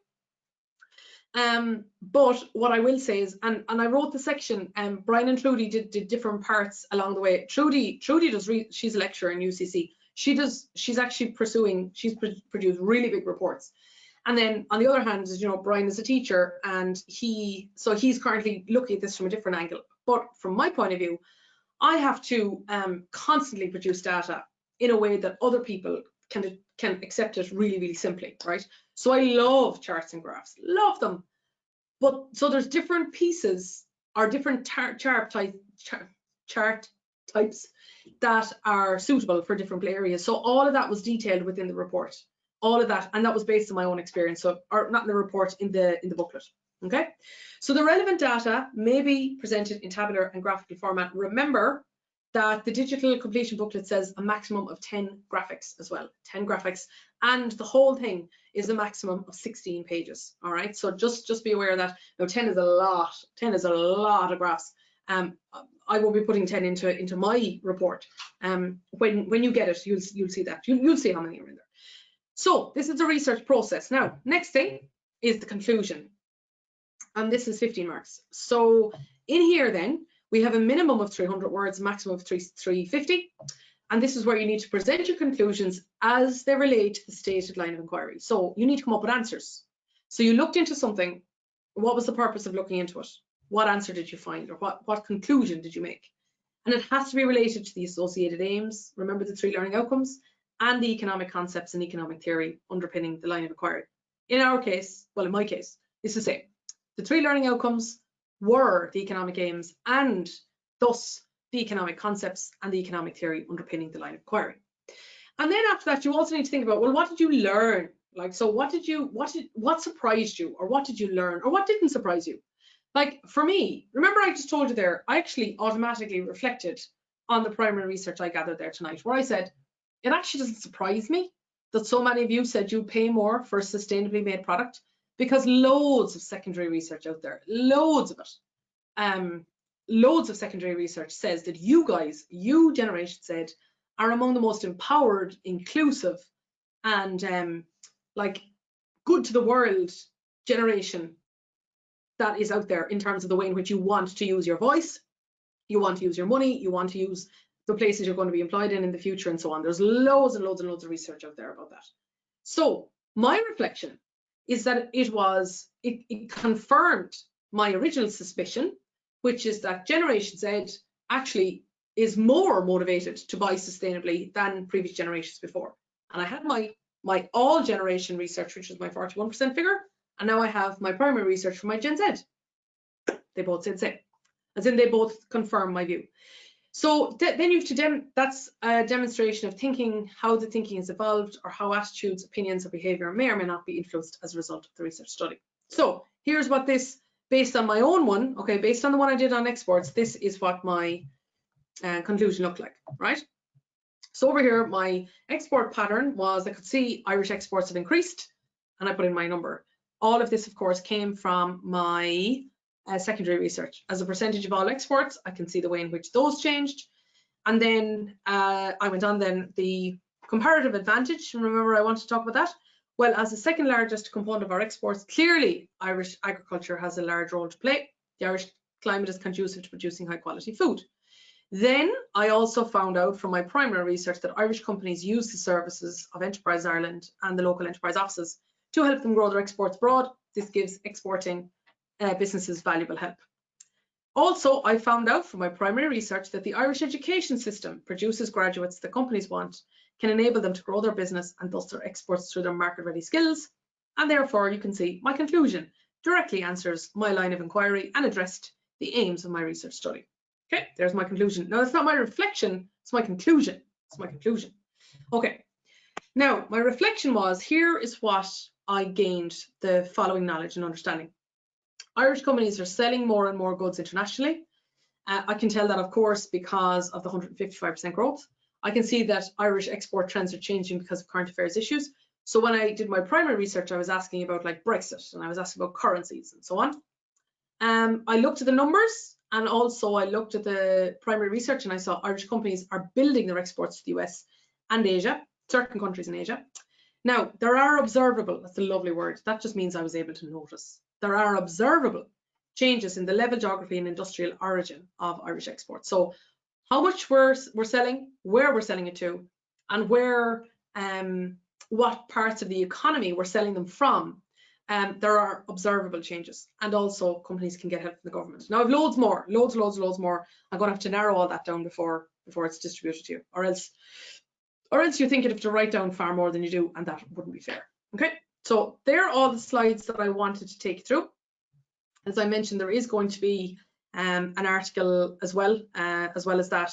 But what I will say is, and I wrote the section, Brian and Trudy did different parts along the way. Trudy does, she's a lecturer in UCC. She's actually she's produced really big reports. And then on the other hand, as you know, Brian is a teacher, and he's currently looking at this from a different angle. But from my point of view, I have to constantly produce data in a way that other people can accept it really, really simply, right? So I love charts and graphs, love them. But so there's different pieces or different chart types that are suitable for different areas. So all of that was detailed within the report, all of that, and that was based on my own experience. So, or not in the report, in the booklet. Okay, so the relevant data may be presented in tabular and graphical format. Remember that the digital completion booklet says a maximum of 10 graphics as well, 10 graphics, and the whole thing is a maximum of 16 pages. All right, so just be aware that, you know, 10 is a lot. 10 is a lot of graphs. I will be putting 10 into my report. When you get it, you'll see that. You'll see how many are in there. So this is the research process. Now, next thing is the conclusion, and this is 15 marks. So in here, then we have a minimum of 300 words, maximum of 350. And this is where you need to present your conclusions as they relate to the stated line of inquiry. So you need to come up with answers. So you looked into something. What was the purpose of looking into it? What answer did you find, or what conclusion did you make? And it has to be related to the associated aims. Remember the 3 learning outcomes and the economic concepts and economic theory underpinning the line of inquiry. In our case, well, in my case, it's the same. The 3 learning outcomes were the economic aims and thus the economic concepts and the economic theory underpinning the line of inquiry. And then after that, you also need to think about, well, what did you learn? Like, so what surprised you, or what did you learn, or what didn't surprise you? Like for me, remember I just told you there, I actually automatically reflected on the primary research I gathered there tonight, where I said, it actually doesn't surprise me that so many of you said you'd pay more for a sustainably made product, because loads of secondary research out there, loads of it, loads of secondary research says that you guys, you Generation Z, are among the most empowered, inclusive, and like good to the world generation that is out there in terms of the way in which you want to use your voice, you want to use your money, you want to use the places you're going to be employed in the future, and so on. There's loads and loads and loads of research out there about that. So my reflection is that it confirmed my original suspicion, which is that Generation Z actually is more motivated to buy sustainably than previous generations before. And I had my all generation research, which is my 41% figure, and now I have my primary research for my Gen Z. They both said same, as in they both confirm my view. So then you have to that's a demonstration of thinking, how the thinking has evolved, or how attitudes, opinions, or behavior may or may not be influenced as a result of the research study. So here's what this, based on my own one, okay, based on the one I did on exports, this is what my conclusion looked like, right? So over here, my export pattern was, I could see Irish exports have increased, and I put in my number. All of this, of course, came from my secondary research. As a percentage of all exports, I can see the way in which those changed. And then I went on then the comparative advantage. Remember, I wanted to talk about that. Well, as the second largest component of our exports, clearly Irish agriculture has a large role to play. The Irish climate is conducive to producing high quality food. Then I also found out from my primary research that Irish companies use the services of Enterprise Ireland and the local enterprise offices to help them grow their exports abroad. This gives exporting businesses valuable help. Also, I found out from my primary research that the Irish education system produces graduates that companies want, can enable them to grow their business and thus their exports through their market-ready skills. And therefore, you can see my conclusion directly answers my line of inquiry and addressed the aims of my research study. Okay, there's my conclusion. Now, it's not my reflection, it's my conclusion. It's my conclusion. Okay, now my reflection was, here is what I gained the following knowledge and understanding. Irish companies are selling more and more goods internationally. I can tell that, of course, because of the 155% growth. I can see that Irish export trends are changing because of current affairs issues. So when I did my primary research, I was asking about like Brexit, and I was asking about currencies and so on. I looked at the numbers, and also I looked at the primary research, and I saw Irish companies are building their exports to the US and Asia, certain countries in Asia. Now, there are observable, that's a lovely word, that just means I was able to notice. there are observable changes in the level, geography and industrial origin of Irish exports. So how much we're selling, where we're selling it to, and where what parts of the economy we're selling them from. There are observable changes, and also companies can get help from the government. Now I've loads more, loads more. I'm going to have to narrow all that down before it's distributed to you, or else you think you have to write down far more than you do, and that wouldn't be fair. Okay, so there are all the slides that I wanted to take you through. As I mentioned, there is going to be an article as well as that,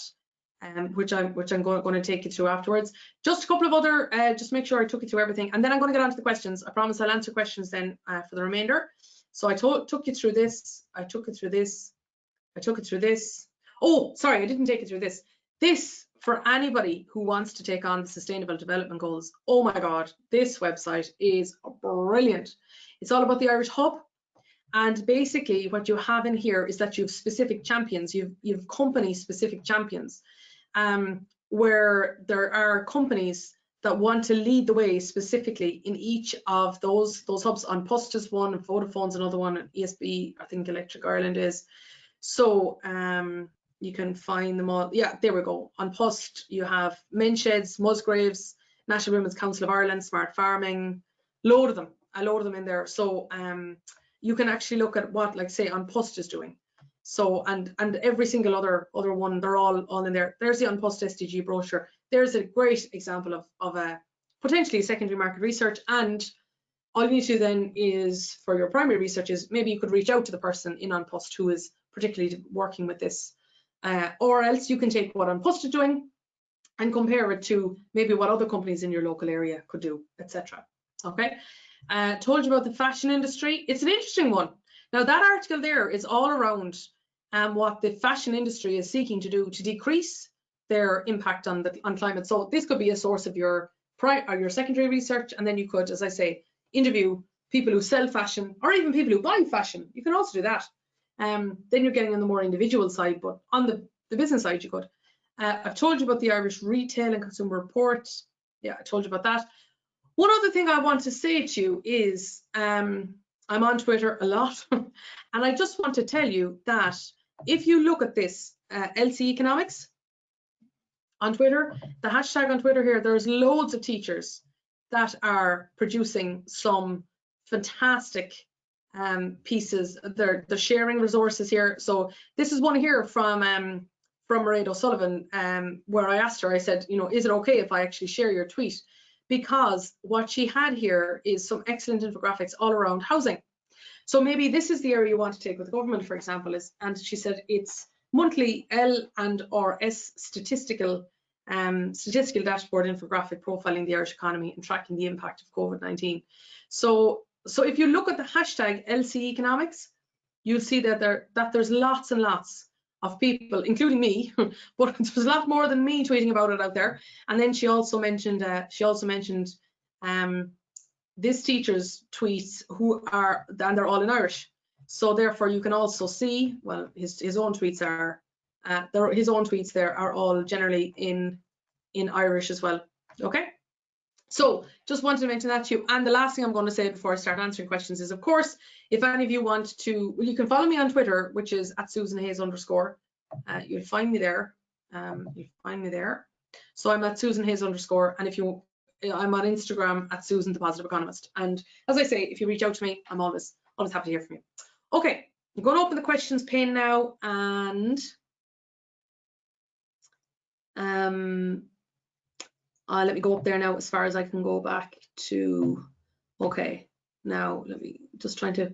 which I'm going to take you through afterwards. Just a couple of other, just make sure I took you through everything, and then I'm going to get on to the questions. I promise I'll answer questions then for the remainder. So I took you through this. I took you through this. I took you through this. Oh, sorry, I didn't take you through this. This, for anybody who wants to take on the Sustainable Development Goals, oh my God, this website is brilliant. It's all about the Irish Hub. And basically what you have in here is that you have specific champions, you've company-specific champions, where there are companies that want to lead the way specifically in each of those hubs. On Post is one, and Vodafone's another one, and ESB, I think Electric Ireland is. So you can find them all. Yeah, there we go. On Post you have Mensheds, Musgraves, National Women's Council of Ireland, Smart Farming, a load of them in there. So you can actually look at what, like say, On Post is doing. So and every single other one, they're all in there. There's the On Post SDG brochure. There's a great example of a potentially secondary market research. And all you need to do then is, for your primary research, is maybe you could reach out to the person in On Post who is particularly working with this, or else you can take what On Post is doing and compare it to maybe what other companies in your local area could do, etc. Okay. Told you about the fashion industry. It's an interesting one. Now that article there is all around what the fashion industry is seeking to do to decrease their impact on climate. So this could be a source of your secondary research, and then you could, as I say, interview people who sell fashion, or even people who buy fashion. You can also do that. Then you're getting on the more individual side, but on the business side you could. I've told you about the Irish Retail and Consumer Report. Yeah, I told you about that. One other thing I want to say to you is I'm on Twitter a lot, and I just want to tell you that if you look at this LC Economics on Twitter, the hashtag on Twitter here, there's loads of teachers that are producing some fantastic pieces. They're sharing resources here. So this is one here from Mairead O'Sullivan, where I asked her, I said, you know, is it okay if I actually share your tweet? Because what she had here is some excellent infographics all around housing. So maybe this is the area you want to take with the government, for example, and she said it's monthly L&RS statistical dashboard infographic profiling the Irish economy and tracking the impact of COVID-19. So if you look at the hashtag LC Economics, you'll see that there's lots and lots of people, including me, but there's a lot more than me tweeting about it out there. And then she also mentioned this teacher's tweets and they're all in Irish. So therefore you can also see, well, his own tweets there are all generally in Irish as well. Okay. So just wanted to mention that to you. And the last thing I'm going to say before I start answering questions is, of course, if any of you want to, well, you can follow me on Twitter, which is at Susan Hayes _. You'll find me there. So I'm at Susan Hayes _. And I'm on Instagram at Susan the Positive Economist. And as I say, if you reach out to me, I'm always happy to hear from you. Okay, I'm going to open the questions pane now, and let me go up there now as far as I can go back to, okay, now let me just trying to,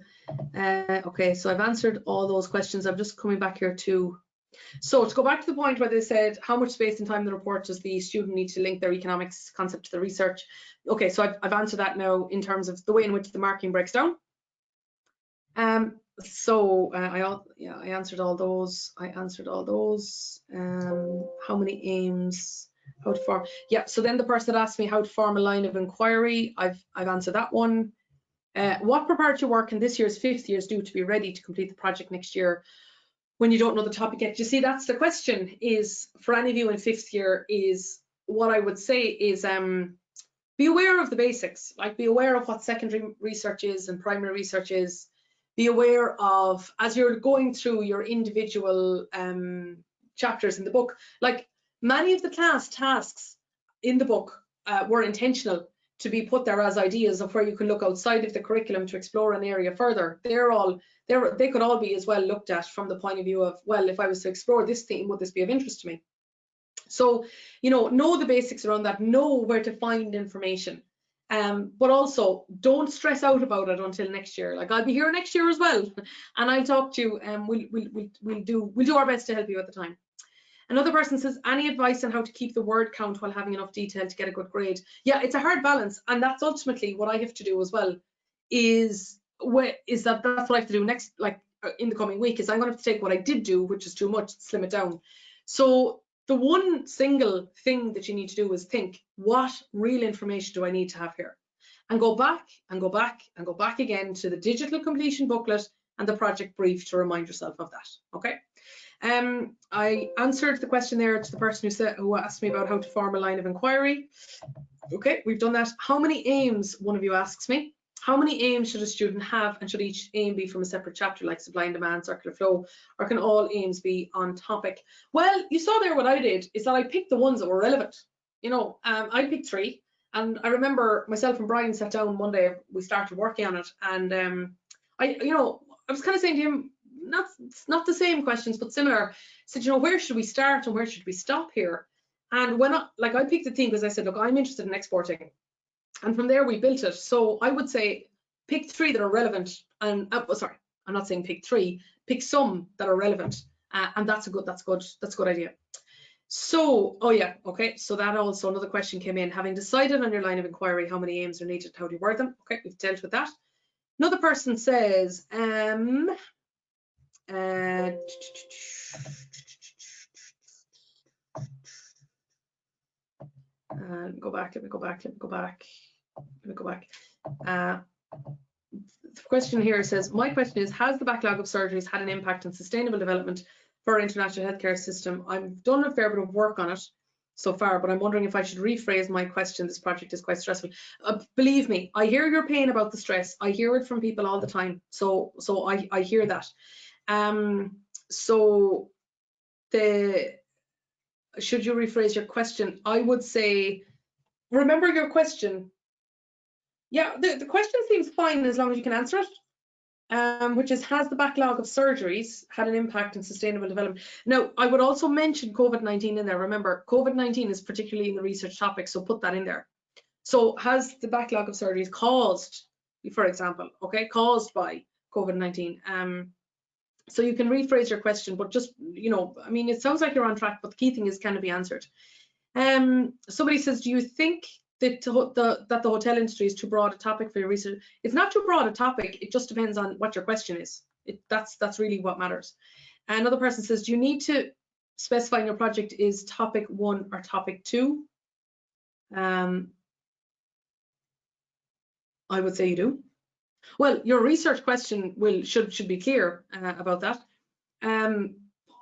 okay, so I've answered all those questions. I'm just coming back here to go back to the point where they said, how much space and time in the report does the student need to link their economics concept to the research? Okay, so I've answered that now in terms of the way in which the marking breaks down. I answered all those. How many aims? How to form? Yeah. So then the person that asked me how to form a line of inquiry, I've answered that one. What preparatory work can this year's 5th years do to be ready to complete the project next year when you don't know the topic yet? You see, that's the question. Is for any of you in 5th year, is what I would say is be aware of the basics. Like, be aware of what secondary research is and primary research is. be aware of, as you're going through your individual chapters in the book, like many of the class tasks in the book were intentional to be put there as ideas of where you can look outside of the curriculum to explore an area further. They could all be as well looked at from the point of view of, well, if I was to explore this theme, would this be of interest to me? So, you know the basics around that, know where to find information, but also don't stress out about it until next year. Like, I'll be here next year as well, and I'll talk to you, and we'll do our best to help you at the time. Another person says, any advice on how to keep the word count while having enough detail to get a good grade? Yeah, it's a hard balance, and that's ultimately what I have to do as well. That's what I have to do next, like in the coming week, is I'm going to have to take what I did do, which is too much, slim it down. So the one single thing that you need to do is think, what real information do I need to have here? And go back and go back and go back again to the digital completion booklet and the project brief to remind yourself of that. Okay. I answered the question there to the person who asked me about how to form a line of inquiry. Okay, we've done that. How many aims, one of you asks me. How many aims should a student have, and should each aim be from a separate chapter like supply and demand, circular flow, or can all aims be on topic? Well, you saw there what I did is that I picked the ones that were relevant. You know, I picked 3, and I remember myself and Brian sat down one day, we started working on it, and I was kind of saying to him, not the same questions, but similar. I said, you know, where should we start and where should we stop here? And when I picked the theme because I said, look, I'm interested in exporting. And from there we built it. So I would say pick 3 that are relevant, and sorry, I'm not saying pick 3, pick some that are relevant, and that's a good idea. So, oh yeah, okay, so that also, another question came in. Having decided on your line of inquiry how many aims are needed, how do you word them? Okay, we've dealt with that. Another person says, let me go back. The question here says, my question is, has the backlog of surgeries had an impact on sustainable development for our international healthcare system? I've done a fair bit of work on it so far, but I'm wondering if I should rephrase my question. This project is quite stressful. Believe me, I hear your pain about the stress. I hear it from people all the time. So I hear that. Should you rephrase your question? I would say, remember your question. Yeah, the question seems fine as long as you can answer it, which is, has the backlog of surgeries had an impact on sustainable development? Now, I would also mention COVID-19 in there. Remember, COVID-19 is particularly in the research topic, so put that in there. So has the backlog of surgeries caused, for example, okay, caused by COVID-19? So you can rephrase your question, but just, you know, I mean, it sounds like you're on track, but the key thing is, can it be answered? Somebody says, do you think that the hotel industry is too broad a topic for your research? It's not too broad a topic. It just depends on what your question is. That's really what matters. Another person says, do you need to specify in your project is topic 1 or topic 2? I would say you do. Well, your research question should be clear about that.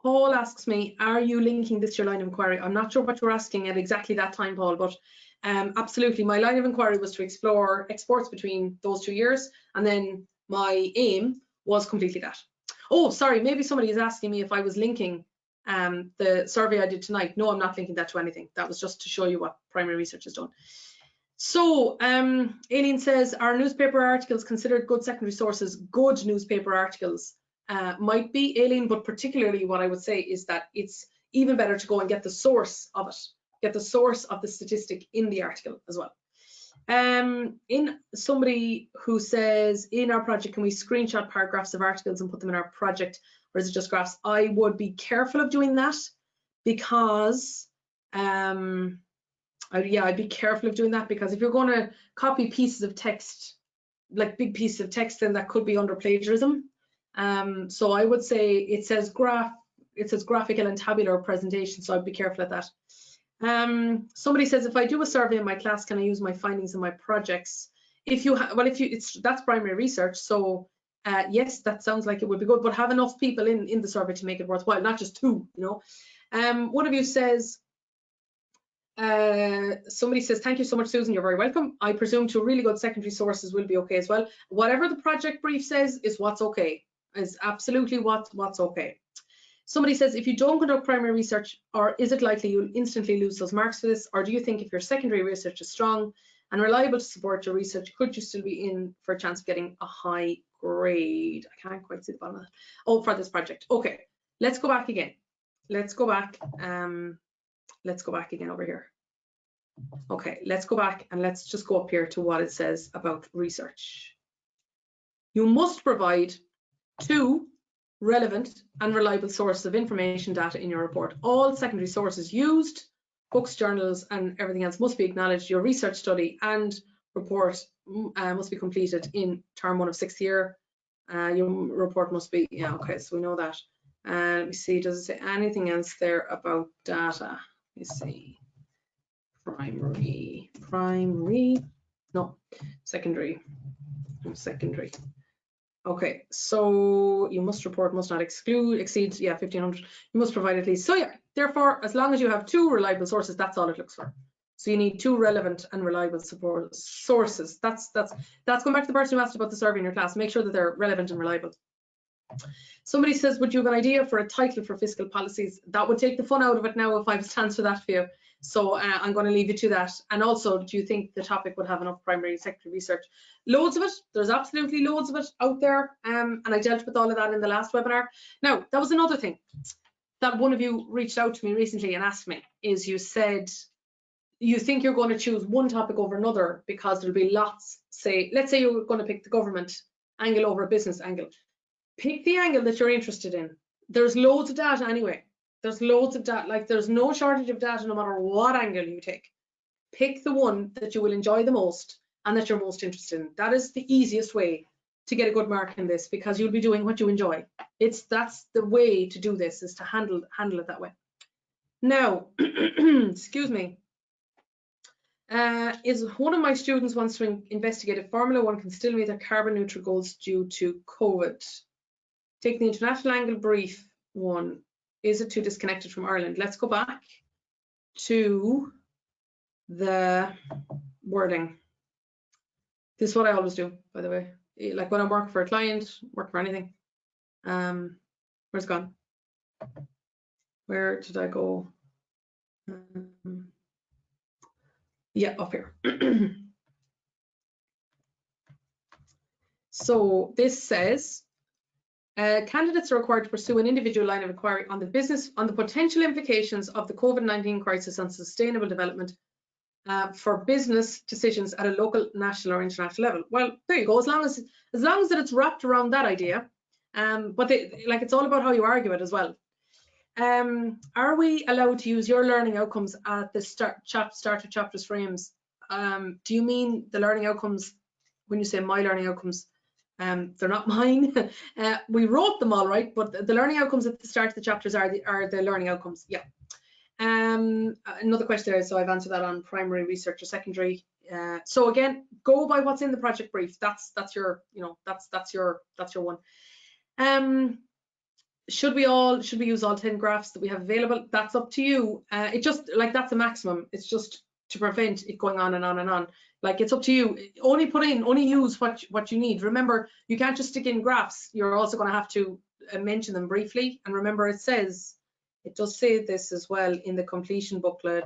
Paul asks me, are you linking this to your line of inquiry? I'm not sure what you're asking at exactly that time, Paul, but absolutely, my line of inquiry was to explore exports between those 2 years, and then my aim was completely that. Oh, sorry, maybe somebody is asking me if I was linking the survey I did tonight. No, I'm not linking that to anything. That was just to show you what primary research has done. So Aileen says, are newspaper articles considered good secondary sources? Good newspaper articles might be, Aileen, but particularly what I would say is that it's even better to go and get the source of it, get the source of the statistic in the article as well. In somebody who says, in our project, can we screenshot paragraphs of articles and put them in our project, or is it just graphs? I would be careful of doing that, because I'd be careful of doing that, because if you're going to copy pieces of text, like big pieces of text, then that could be under plagiarism. So I would say it says graphical and tabular presentation, so I'd be careful at that. Somebody says, if I do a survey in my class, can I use my findings in my projects? That's primary research, so yes, that sounds like it would be good, but have enough people in the survey to make it worthwhile, not just 2, you know. One of you says, Somebody says, thank you so much, Susan, you're very welcome. I presume two really good secondary sources will be okay as well. Whatever the project brief says is what's okay, is absolutely what's okay. Somebody says, if you don't conduct primary research, or is it likely you'll instantly lose those marks for this? Or do you think if your secondary research is strong and reliable to support your research, could you still be in for a chance of getting a high grade? I can't quite see the bottom of that. Oh, for this project. Okay, let's go back again. Let's go back. Let's go back again over here. Okay, let's go back and let's just go up here to what it says about research. You must provide 2 relevant and reliable sources of information data in your report. All secondary sources used, books, journals, and everything else must be acknowledged. Your research study and report must be completed in term 1 of 6th year. Your report must be, yeah, okay, so we know that. Let me see, does it say anything else there about data? Let me see. Primary, no, secondary. Okay, so you must report, must not exceed, yeah, 1,500. You must provide at least. So yeah, therefore, as long as you have 2 reliable sources, that's all it looks for. So you need 2 relevant and reliable sources. That's going back to the person who asked about the survey in your class. Make sure that they're relevant and reliable. Somebody says, would you have an idea for a title for fiscal policies? That would take the fun out of it now if I was to answer that for you. So I'm going to leave you to that. And also, do you think the topic would have enough primary and secondary research? Loads of it. There's absolutely loads of it out there. And I dealt with all of that in the last webinar. Now, that was another thing that one of you reached out to me recently and asked me, is you said, you think you're going to choose one topic over another because there'll be lots, say, let's say you're going to pick the government angle over a business angle. Pick the angle that you're interested in. There's loads of data anyway. There's loads of data, like there's no shortage of data no matter what angle you take. Pick the one that you will enjoy the most and that you're most interested in. That is the easiest way to get a good mark in this, because you'll be doing what you enjoy. That's the way to do this, is to handle it that way. Now, excuse me. Is one of my students wants to investigate if Formula 1 can still meet their carbon neutral goals due to COVID. Take the international angle brief one. Is it too disconnected from Ireland? Let's go back to the wording. This is what I always do, by the way. Like when I'm working for a client, work for anything. Where's it gone? Where did I go? Yeah, up here. So this says, candidates are required to pursue an individual line of inquiry on the potential implications of the COVID-19 crisis on sustainable development for business decisions at a local, national, or international level. Well, there you go. As long as that it's wrapped around that idea, but it's all about how you argue it as well. Are we allowed to use your learning outcomes at the start of chapters frames? Do you mean the learning outcomes when you say my learning outcomes? They're not mine. We wrote them all right, but the learning outcomes at the start of the chapters are the learning outcomes. Yeah. Another question there, so I've answered that on primary research or secondary. So again, go by what's in the project brief. That's your one. Should we use all 10 graphs that we have available? That's up to you. It just that's a maximum. It's just to prevent it going on and on and on. Like, it's up to you. Only use what you need. Remember, you can't just stick in graphs. You're also going to have to mention them briefly. And remember, it does say this as well in the completion booklet.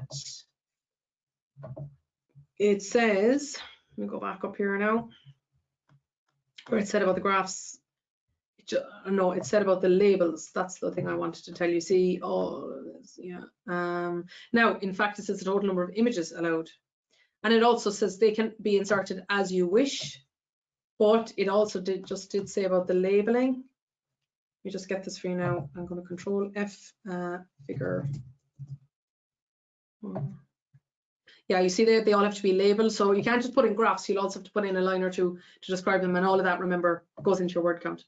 It says, let me go back up here now, where it said about the graphs. No, it said about the labels. That's the thing I wanted to tell you. See, all of this, yeah. Now, in fact, it says the total number of images allowed. And it also says they can be inserted as you wish. But it also did say about the labeling. Let me just get this for you now. I'm going to Control F, figure. Yeah, you see they all have to be labeled. So you can't just put in graphs. You'll also have to put in a line or two to describe them. And all of that, remember, goes into your word count.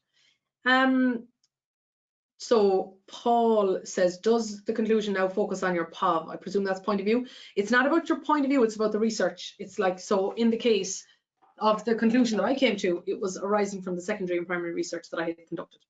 So Paul says, does the conclusion now focus on your POV? I presume that's point of view. It's not about your point of view, it's about the research. It's like, so in the case of the conclusion that I came to, it was arising from the secondary and primary research that I had conducted.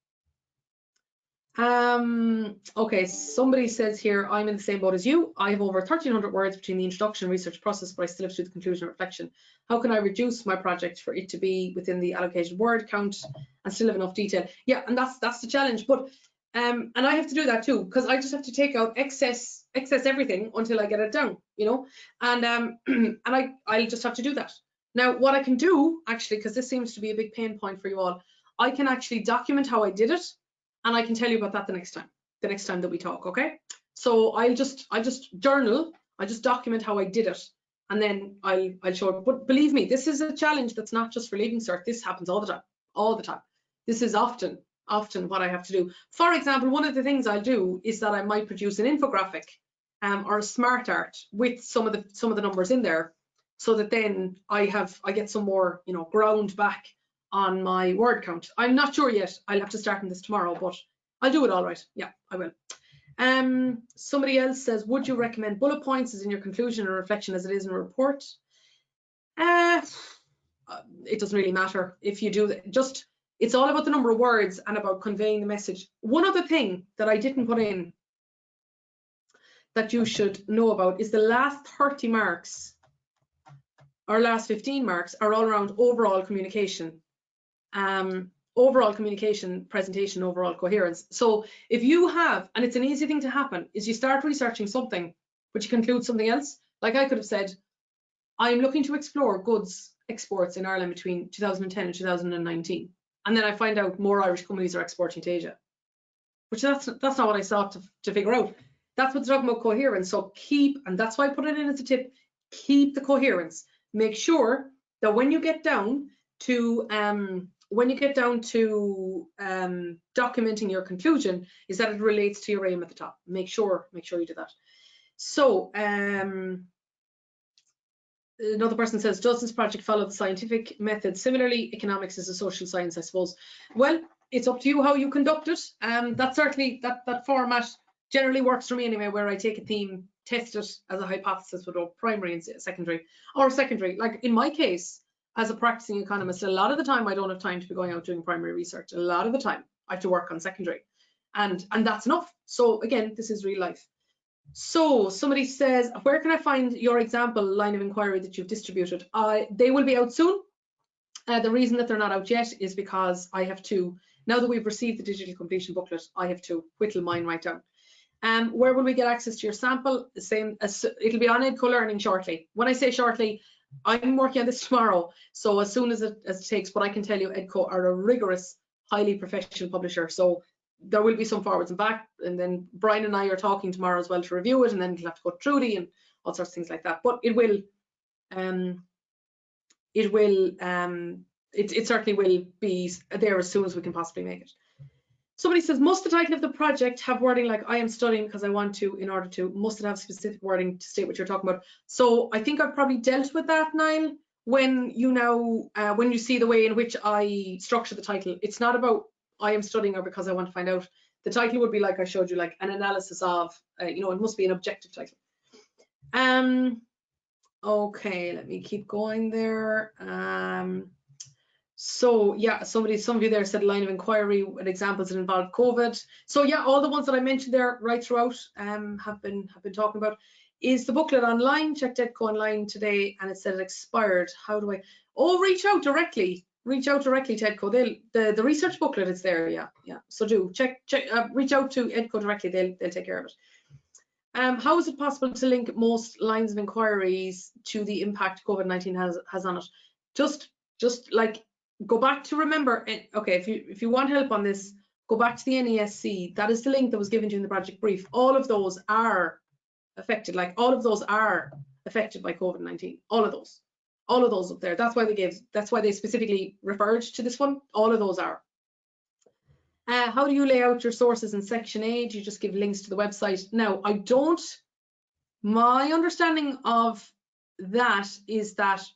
Okay, somebody says here, I'm in the same boat as you. I have over 1,300 words between the introduction and research process, but I still have to do the conclusion and reflection. How can I reduce my project for it to be within the allocated word count and still have enough detail? Yeah, and that's the challenge. But and I have to do that too, because I just have to take out excess everything until I get it down, you know. And and I'll just have to do that. Now, what I can do actually, because this seems to be a big pain point for you all, I can actually document how I did it. And I can tell you about that the next time that we talk, okay? So I just journal, I just document how I did it, and then I'll show it. But believe me, this is a challenge that's not just for Leaving Cert. This happens all the time. This is often what I have to do. For example, one of the things I'll do is that I might produce an infographic or a smart art with some of the numbers in there, so that then I get some more, you know, ground back on my word count. I'm not sure yet. I'll have to start on this tomorrow, but I'll do it all right. Yeah, I will. Somebody else says, would you recommend bullet points as in your conclusion or reflection as it is in a report? It doesn't really matter if you do that. Just, it's all about the number of words and about conveying the message. One other thing that I didn't put in that you should know about is the last 30 marks or last 15 marks are all around overall communication. Overall communication, presentation, overall coherence. So if you have, and it's an easy thing to happen, is you start researching something, but you conclude something else. Like I could have said, I'm looking to explore goods exports in Ireland between 2010 and 2019. And then I find out more Irish companies are exporting to Asia, which that's not what I sought to figure out. That's what they're talking about, coherence. So and that's why I put it in as a tip, keep the coherence. Make sure that when you get down to documenting your conclusion, is that it relates to your aim at the top. Make sure you do that. So another person says, does this project follow the scientific method? Similarly, economics is a social science, I suppose. Well, it's up to you how you conduct it. That certainly, that format generally works for me anyway, where I take a theme, test it as a hypothesis with primary and secondary. Like in my case, as a practicing economist, a lot of the time I don't have time to be going out doing primary research. A lot of the time I have to work on secondary, and that's enough. So again, this is real life. So somebody says, where can I find your example line of inquiry that you've distributed? They will be out soon. The reason that they're not out yet is because I have to, now that we've received the digital completion booklet, I have to whittle mine right down. Where will we get access to your sample? The same as, it'll be on Edco Learning shortly. When I say shortly, I'm working on this tomorrow, so as soon as it takes, but I can tell you Edco are a rigorous, highly professional publisher, so there will be some forwards and back, and then Brian and I are talking tomorrow as well to review it, and then it'll have to go to Trudy and all sorts of things like that. But it certainly will be there as soon as we can possibly make it. Somebody says, must the title of the project have wording like I am studying because I want to, in order to, must it have specific wording to state what you're talking about? So I think I've probably dealt with that, Niall, when you see the way in which I structure the title. It's not about I am studying or because I want to find out. The title would be like I showed you, like an analysis of, it must be an objective title. Okay, let me keep going there. So yeah, some of you there said line of inquiry with examples that involve COVID. So yeah, all the ones that I mentioned there right throughout have been talking about. Is the booklet online? Checked Edco online today and it said it expired. How do I? Oh, reach out directly to Edco. The research booklet is there. Yeah. So do reach out to Edco directly. They'll take care of it. How is it possible to link most lines of inquiries to the impact COVID-19 has on it? Just like, go back to remember, okay, if you want help on this, go back to the NESC. That is the link that was given to you in the project brief. All of those are affected, by COVID-19. All of those up there. That's why they specifically referred to this one. All of those are. How do you lay out your sources in section A? Do you just give links to the website? Now, my understanding of that is that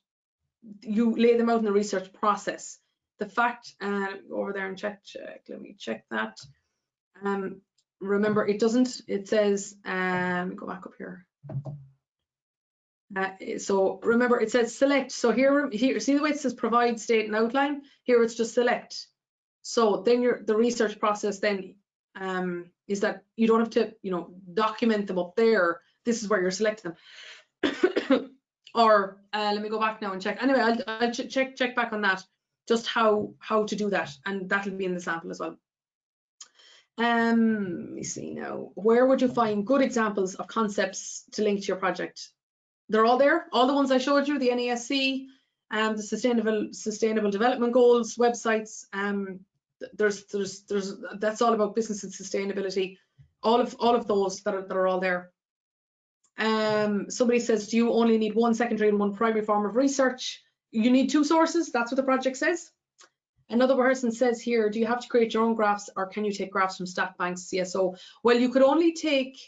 you lay them out in the research process. The fact, over there and check, let me check that. Remember, it doesn't, it says, go back up here. So remember, it says select. So here, see the way it says provide, state and outline? Here it's just select. So then the research process then is that you don't have to, you know, document them up there. This is where you're selecting them. Or let me go back now and check. Anyway, I'll check back on that, just how to do that, and that'll be in the sample as well. Let me see now. Where would you find good examples of concepts to link to your project? They're all there. All the ones I showed you, the NASC, the sustainable development goals, websites. There's that's all about business and sustainability. All of those that are all there. Somebody says, do you only need one secondary and one primary form of research? You need 2 sources. That's what the project says. Another person says here, do you have to create your own graphs, or can you take graphs from stat banks, CSO? Well, you could only take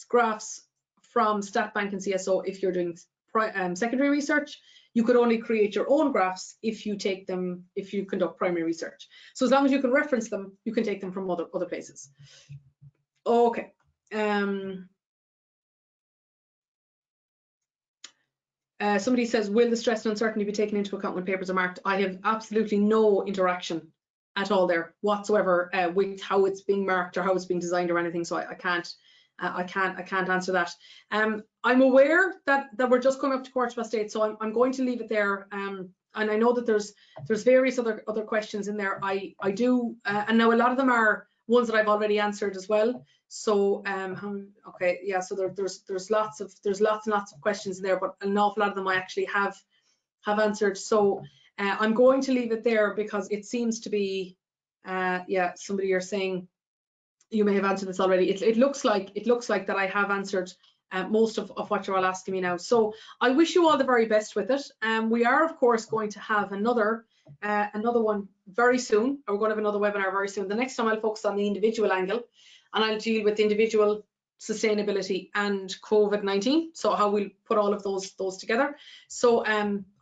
graphs from stat bank and CSO if you're doing secondary research. You could only create your own graphs if you conduct primary research. So as long as you can reference them, you can take them from other places. Okay. Somebody says, will the stress and uncertainty be taken into account when papers are marked? I have absolutely no interaction at all there whatsoever with how it's being marked or how it's being designed or anything. So I can't answer that. I'm aware that we're just coming up to 8:15, so I'm going to leave it there. And I know that there's various other questions in there. I do, and now a lot of them are ones that I've already answered as well. So okay, yeah. So there's lots and lots of questions in there, but an awful lot of them I actually have answered. So I'm going to leave it there because it seems to be, yeah. Somebody you're saying you may have answered this already. It looks like that I have answered most of what you're all asking me now. So I wish you all the very best with it. We are of course going to have another one very soon. We're going to have another webinar very soon. The next time I'll focus on the individual angle, and I'll deal with individual sustainability and COVID-19. So how we'll put all of those together. So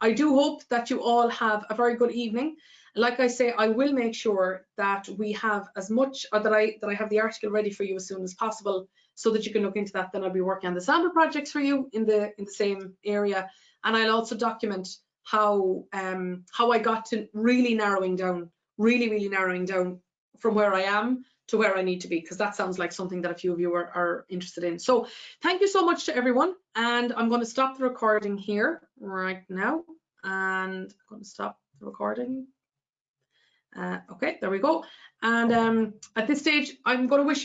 I do hope that you all have a very good evening. Like I say, I will make sure that we have as much, or that I have the article ready for you as soon as possible, so that you can look into that. Then I'll be working on the sample projects for you in the same area, and I'll also document how I got to really narrowing down from where I am to where I need to be, because that sounds like something that a few of you are interested in. So thank you so much to everyone, and I'm going to stop the recording here right now, and I'm going to stop the recording. Okay, there we go. And at this stage, I'm going to wish you